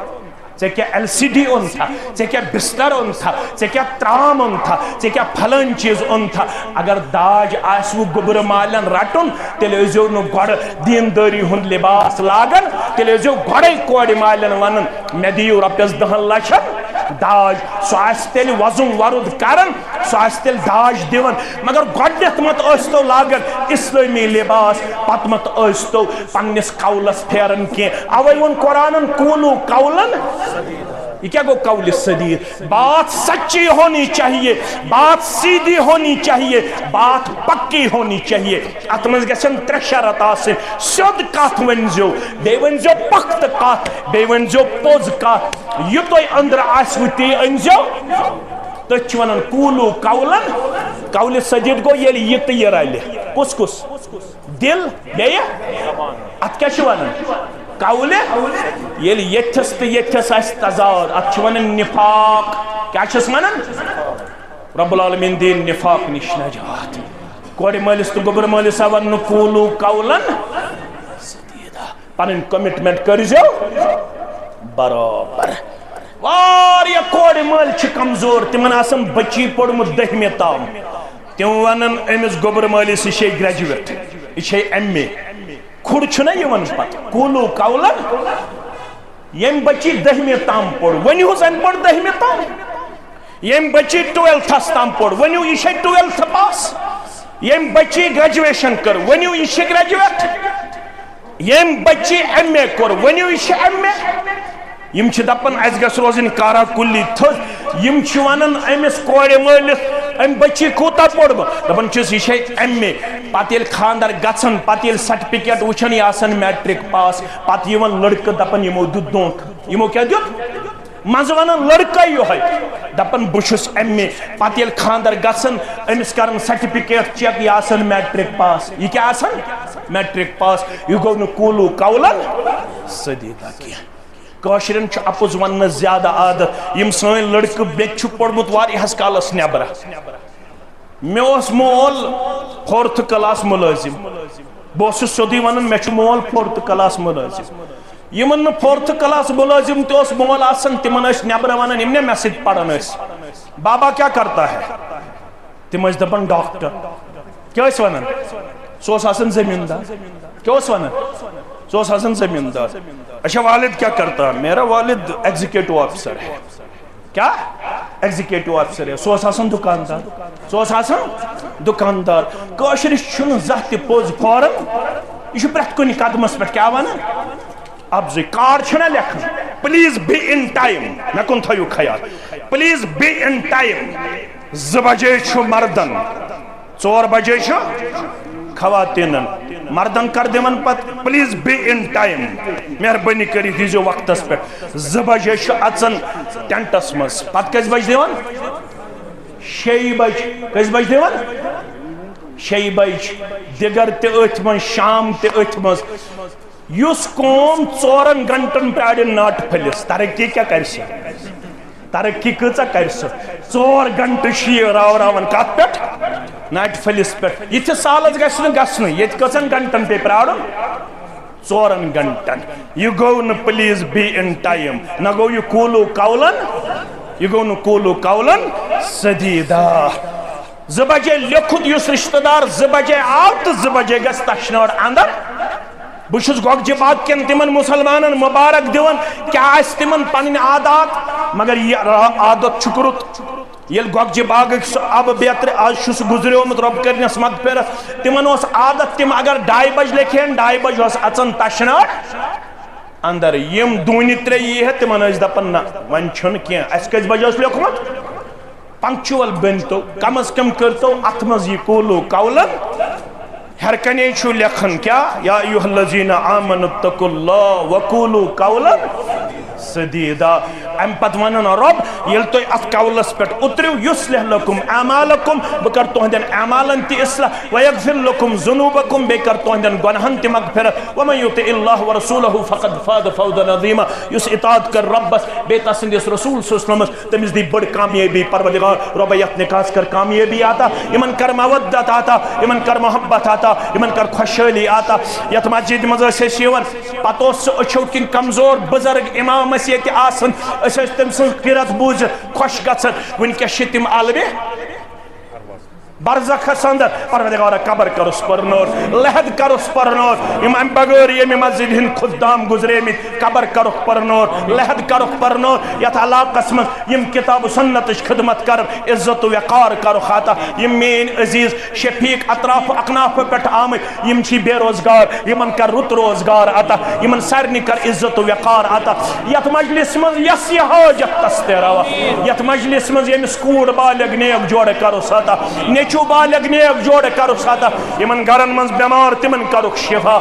ژےٚ کیٛاہ ایل سی ڈی اوٚن تھا ژےٚ کیٛاہ بستر اوٚن تھا ژےٚ کیٛاہ ترام اوٚن تھا ژےٚ کیٛاہ پھلٲنۍ چیٖز اوٚن تھا اگر داج آسوٕ گوٚبرٕ مالٮ۪ن رٹُن تیٚلہِ ٲسۍزیو نہٕ گۄڈٕ دیٖندٲری ہُنٛد لباس لاگان تیٚلہِ ٲسۍزیو گۄڈَے کورِ مالٮ۪ن ونان مےٚ دِیِو رۄپیس 10 لچھن داج سُہ آسہِ تیٚلہِ وۄزُم وۄرُد کران سُہ آسہِ تیٚلہِ داج دِوان مگر گۄڈنٮ۪تھ مت ٲسۍتو لاگان اسلٲمی لباس پتہٕ مت ٲسۍتو پننس قولس پھیران کینٛہہ اوے ووٚن قرآنن قولو قولن یہ کیا گو قول سدید بات سچی ہونی چاہیے بات سیدھی ہونی چاہیے بات پکی ہونی چاہیے ات مز گژھن 3 شرط آسن سیود کت ونزو بے ونزو پخت کت بے ونزو پوز کت یہ توئی اندر آسو تی انزو تچ ونن قولو قولن قول سدید گو یل یہ تیر رالے کس کس دل بے ات کیا چھ ونن قولے یل یتھس تو یتھس آس تضاد ات ونن نفاق کیا چھس ونن رب العالمین دین نفاق نش نجات کوڑ مالس تو گوبر مالس ون قولو قولن سدیدہ پنن کمٹمنٹ کرزو برابر واریاہ کوڑ مال چھ کمزور تمن آسن بچی پڑمت 10 تام تم ونن امس گوبر مالس یہ گریجویٹ یہ MA کھڑ چھنا یہ ون پت قولو قولن یم بچی 10 تام پڑ ونیو زن پڑ 10 تام یم بچی 12th تام پڑ ونیو یہ 12th پاس یم بچی گریجویشن کر ونیو یہ گریجویٹ یم بچی MA کر ونیو یہ MA یم چھ دپن اس گس روزن کارا کلی تھز یم چھ ونن امس کوڑ مالس ام بچی کوتا پڑب دپن چھس یہ MA پتہ یل خاندر گژھن پتہ یل سرٹیفکیٹ وچھن یہ آسن میٹرک پاس پتہ یون لڑکہ دپن یمو دت دونکھ یمو کیا دیت مز ونن لڑکہ یہ دپن بشس MA پتہ یل خاندر گژھن امس کرن سرٹیفکیٹ چیک یہ آسن میٹرک پاس یہ کیا آسن میٹرک پاس یہ گو نہ قولو قولن سدیدہ کیا کاشرن چھ اپوز ون زیادہ عادت یم سن لڑکہ بیت چھ پڑمت واریاہس کالس نبر مے اوس مول 4th کلاس ملازم بہس سیودی ونن مے چھ مول 4th کلاس ملازم یمن 4th کلاس ملازم تو اس مول آسن تمن اس نبر ونن یم نے مے سۭتۍ پڑھن اس بابا کیا کرتا ہے تم اس دپن ڈاکٹر کیا اس ونن سو آسن زمیندار کیا اس ونن سو آسن زمیندار اچھا والد کیا کرتا ہے میرا والد ایگزیکٹو آفیسر ہے کیا ایگزیکیٹو آفیسر سو آسان دکاندار سو آسان دکاندار کاشرس چھن زانٛہہ تہِ پوٚز فورن یہ چھُ پرٛٮ۪تھ کُنہِ قدمس پٮ۪ٹھ کیٛاہ ونان ابزٕے کارڈ چھُنہ لیکھان پلیٖز بی اِن ٹایم مےٚ کُن تھٲیِو خیال پلیٖز بی اِن ٹایم 2 بجے چھُ مردن 4 بجے چھُ خواتینن مردن کر دِوان پتہٕ پلیٖز بی اِن ٹایم مہربٲنی کٔرِتھ ییٖزیو وقتس پٮ۪ٹھ 2 بجے چھُ اژان ٹینٹس منٛز پتہٕ کٔژِ بجہِ دِوان 6 بجہِ کٔژِ بجہِ دِوان 6 بجہِ دِگر تہِ أتھۍ منٛز شام تہِ أتھۍ منٛز یُس قوم 4 گھنٹن پیارِ ناٹہٕ پھٔلِس ترقی کیٛاہ کرِ سُہ ترقی کۭژاہ کرِ سُہ 4 گھنٹہٕ چھِ یہِ راوراوان کتھ پٮ۪ٹھ ناٹہِ پھٔلِس پٮ۪ٹھ یِتھِس سالس گژھِ نہٕ گژھنُے ییٚتہِ کٔژن گھنٹن پیٚیہِ پرٛارُن 4 گھنٹن یہِ گوٚو نہٕ پلیٖز بی اِن ٹایم نہ گوٚو یہِ کوٗلوٗ کولن یہِ گوٚو نہٕ کوٗلوٗ کولن سدیٖدا 2 بجے لیوٚکھُت یُس رشتہٕ دار 2 بجے آو تہٕ 2 بجے گژھِ تشنٲر اندر بہٕ چھُس گۄگجہِ باغ کٮ۪ن تِمن مُسلمانن مُبارک دِوان کیٛاہ آسہِ تِمن پنٕنۍ عادات مگر یہِ عادت چھُکھ رُت ییٚلہِ گۄگجہِ باغٕکۍ سُہ آبہٕ بیترِ آز چھُ سُہ گُزریومُت رۄب کٔرنس مغفرت تِمن اوس عادت تِم اگر 2:30 بجہِ لیکھہن 2:30 بجہِ اوس اژان تشنٲر اندر یِم دوٗنہِ 3 یی ہے تِمن ٲسۍ دپان نہ وۄنۍ چھُنہٕ کینٛہہ اَسہِ کٔژِ بجہِ اوس لیوٚکھمُت پنکچُول بٔنۍتو کم از کم کٔرۍتو اتھ منٛز یہِ کوٗلوٗ کولن ہر کنے چھُ لیکھن کیا یا ایُہا الذین آمنوا اتقوا اللہ وقولوا قولا سدیدا ام پتہٕ ونن رب ییٚلہِ تُہۍ اتھ قولس پٮ۪ٹھ اترِو یُصلح لکم اعمالکم بہٕ کر تُہنٛدٮ۪ن اعمالن تہِ اصلاح ویغفر لکم ذنوبکم بیٚیہِ کر تُہنٛدٮ۪ن گۄنہن تہِ مغفرت ومن یطع اللہ ورسولہ فقد فاز فوزا عظیما یُس اطاعت کر ربس بیٚیہِ تسٕنٛدِس رسول صلی اللہ علیہ وسلمس تٔمِس دی بٔڑ کامیٲبی پروردگار رۄبے یتھ نکاحس کر کامیٲبی عطا یِمن کر مودت عطا یِمن کر محبت عطا یِمن کر خۄشحٲلی عطا یتھ مسجد منٛز ٲسۍ أسۍ یِوان پتہٕ اوس سُہ أچھو کِنۍ کمزور بُزرگ امام ٲسۍ ییٚتہِ آسان أسۍ ٲسۍ تٔمۍ سٕنٛز قیرت بوٗزِتھ خۄش گژھان وٕنکٮ۪س چھِ تِم الوِ برزخس اندر پروردگارا قبر کرس پرنور لحد کرس پرنور یم ام بغیر یم مسجد ہند خدام گزرے مت قبر کرک پرنور لحد کرک پرنور یت علاقس من یم کتاب سنت خدمت کر عزت و وقار کر خاطا یم مین عزیز شفیق اطراف اکناف پٹ آمد یم چھ بے روزگار یمن کر رت روزگار عطا یمن سارنی کر عزت و وقار عطا یت مجلس من یس یہ حاجت تستروا یت مجلس من یمس کوڑ بالغ نیک جوڑ کرس عطا نیچو بالغ نیک جوڑ کرس عطا یمن گرن من بیمار تمن کرک شفا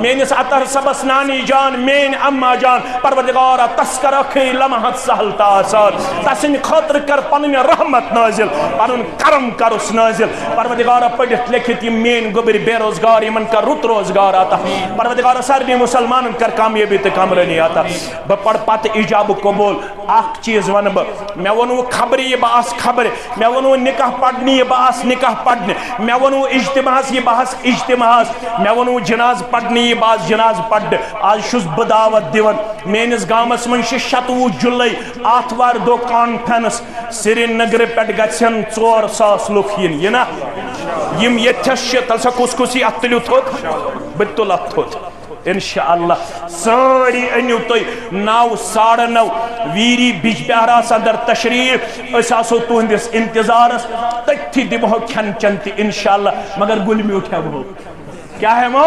مینس اطہر صبس نانی جان مین اما جان پروردگارا تسکر اخی لمحت سہل تا آسان تسن خاطر کر پنن رحمت نازل پنن کرم کرس نازل پروردگارا پڑھت لکھت یم مین گبر بے روزگار یمن کر رت روزگار عطا پروردگارا سارنی مسلمانن کر کامیابی تے کامرانی عطا بہ پڑھ پت ایجاب قبول اخ چیز ون بہ مے ونو خبری باس خبر مے ونو نکاح پڑھنی باس نکاح پڑھنے مے ونو اجتماع یہ بحث اجتماع مے ونو جناز پڑھنی یہ باس جناز پڑھ آج چھس بہ دعوت دیوان مینس گامس من 27 جولائی آتھوار دو کانفرنس سری نگر پٹ گژھن 4,000 لوک یہ نا یم یتھس تل سا کس کس ات تلیو تھوت بہ تل ات تھوت انشاءاللہ ساری انیو توی 9:30 ویری بیج بہراس اندر تشریف اس آسو تہندس انتظارس تتھی دمہو کھن چنتی انشاءاللہ مگر گل میوٹ ہے وہ کیا ہے مو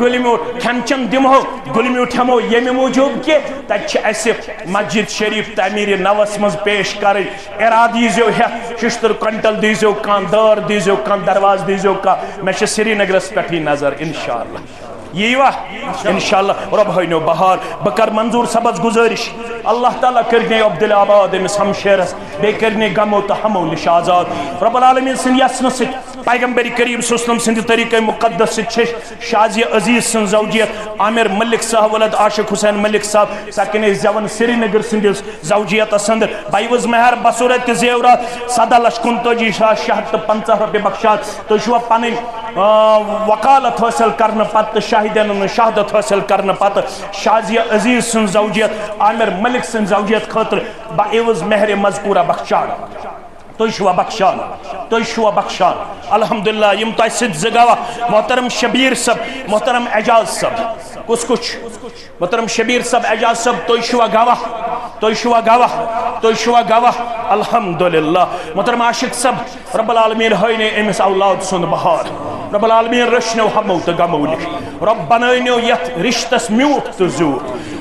گل میوٹ کھن چن دمہو گل میوٹ ہمو یمی موجود کے تچ ایسے مسجد شریف تعمیر نوس مز پیش کریں اراد دیزیو ہے 66 کنٹل دیزیو کان دار دیزیو کان دروازہ دیزیو کا میں سری نگرس پٹھی نظر انشاءاللہ یہ انشاءاللہ رب ہوئنو بہار بکر منظور سبز گزارش اللہ تعالیٰ کرنے عبدالآباد امس ہمشیرس بے کرنے غمو تہمو نش آزاد رب العالمین سن یسن ست پیغمبر کریم صلی اللہ علیہ وسلم سند طریقہ مقدس ست شازی عزیز سن زوجیت عامر ملک صاحب ولد عاشق حسین ملک صاحب سکن زیون سری نگر سند زوجیت اسندر بائیوز مہر بصورت زیورات 7,29,650 روپے بخشات تو شو پانی وکالت حاصل کرنے پت شاہدین شہادت حاصل کرنے پت شازی عزیز سن زوجیت عامر ملک سن زوجیت خاطر بائیوز مہر مذکورہ بخشان تو شوا بخشان تو شوا بخشان الحمدللہ یم تو سد زگاوا محترم شبیر صاحب محترم اعجاز صاحب کچھ محترم شبیر صاحب اعجاز صاحب تو شوا گواہ تو شوا گواہ الحمدللہ محترم عاشق صاحب رب العالمین ہوئینے امس اولاد سن بہار رب العالمین رشنو ہمو تو گمو لکھ رب بنائنو یت رشتس میوٹ تو زیوٹ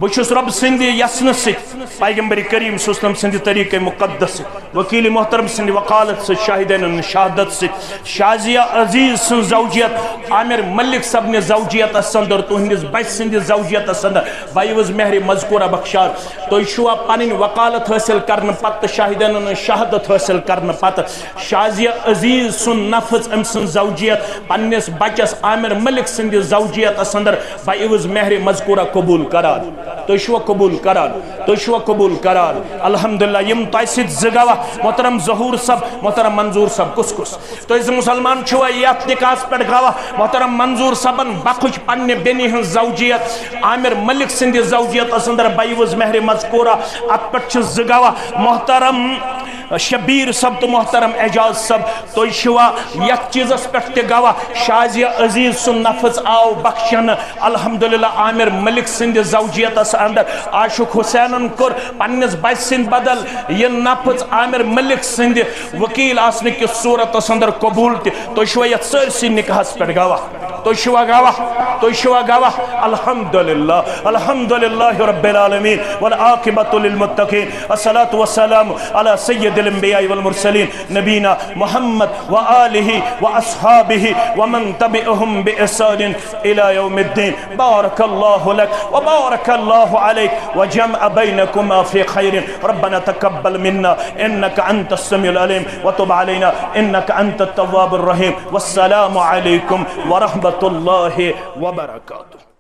بچھس رب سندی یسن ست پیغمبر کریم صلی اللہ علیہ وسلم سندی طریق مقدس وکیل محترم سندی وقالت ست شاہدین شہادت ست شازیہ عزیز سن زوجیت عامر ملک صاحب نے زوجیت اسندر تو ہندس بچ سندی زوجیت اسندر بائیوز مہر مذکورہ بخشار تو شوا پانین وقالت حاصل کرن پت شاہدین شہادت حاصل کرن پت شازیہ عزیز سن نفذ ام سن زوجیت پنیس بچس عامر ملک سندی زوجیت اسندر بائیوز مہر مذکورہ قبول کرار تو شو قبول کرار الحمدللہ یم تائسید زگاوہ محترم ظہور سب محترم منظور سب کس تو اس مسلمان چھوا یات نکاس پر گاوہ محترم منظور سبن بخش پنی بینی ہن زوجیت عامر ملک سندی زوجیت اسندر بائیوز مہر مذکورہ اپچ زگاوہ محترم شبیر سب تو محترم اعجاز سب تو شوا یک چیز اس پٹھ گاوہ شازیہ عزیز سن نفذ آو بخشن الحمدللہ عامر ملک سندی زوجیت اس اندر عاشق حسینن کر پنیس بچ سند بدل یہ نفذ عامر ملک سند وکیل آسنے کی صورت اس اندر قبول تی تو شوا یہ سرسی نکاح اس پٹھ گاوہ تو شوا گاوہ الحمدللہ رب العالمین والعاقبت للمتقین الصلاة والسلام على سید الانبیاء والمرسلین نبینا محمد وآلہ واصحابہ ومن تبعهم بإحسان الى یوم الدین بارک اللہ لک وبارک اللہ علیک وجمع بینکما فی خیر ربنا تقبل منا انک انت السمیع العلیم وتب علینا انک انت التواب الرحیم والسلام علیکم ورحمۃ اللہ وبرکاتہ.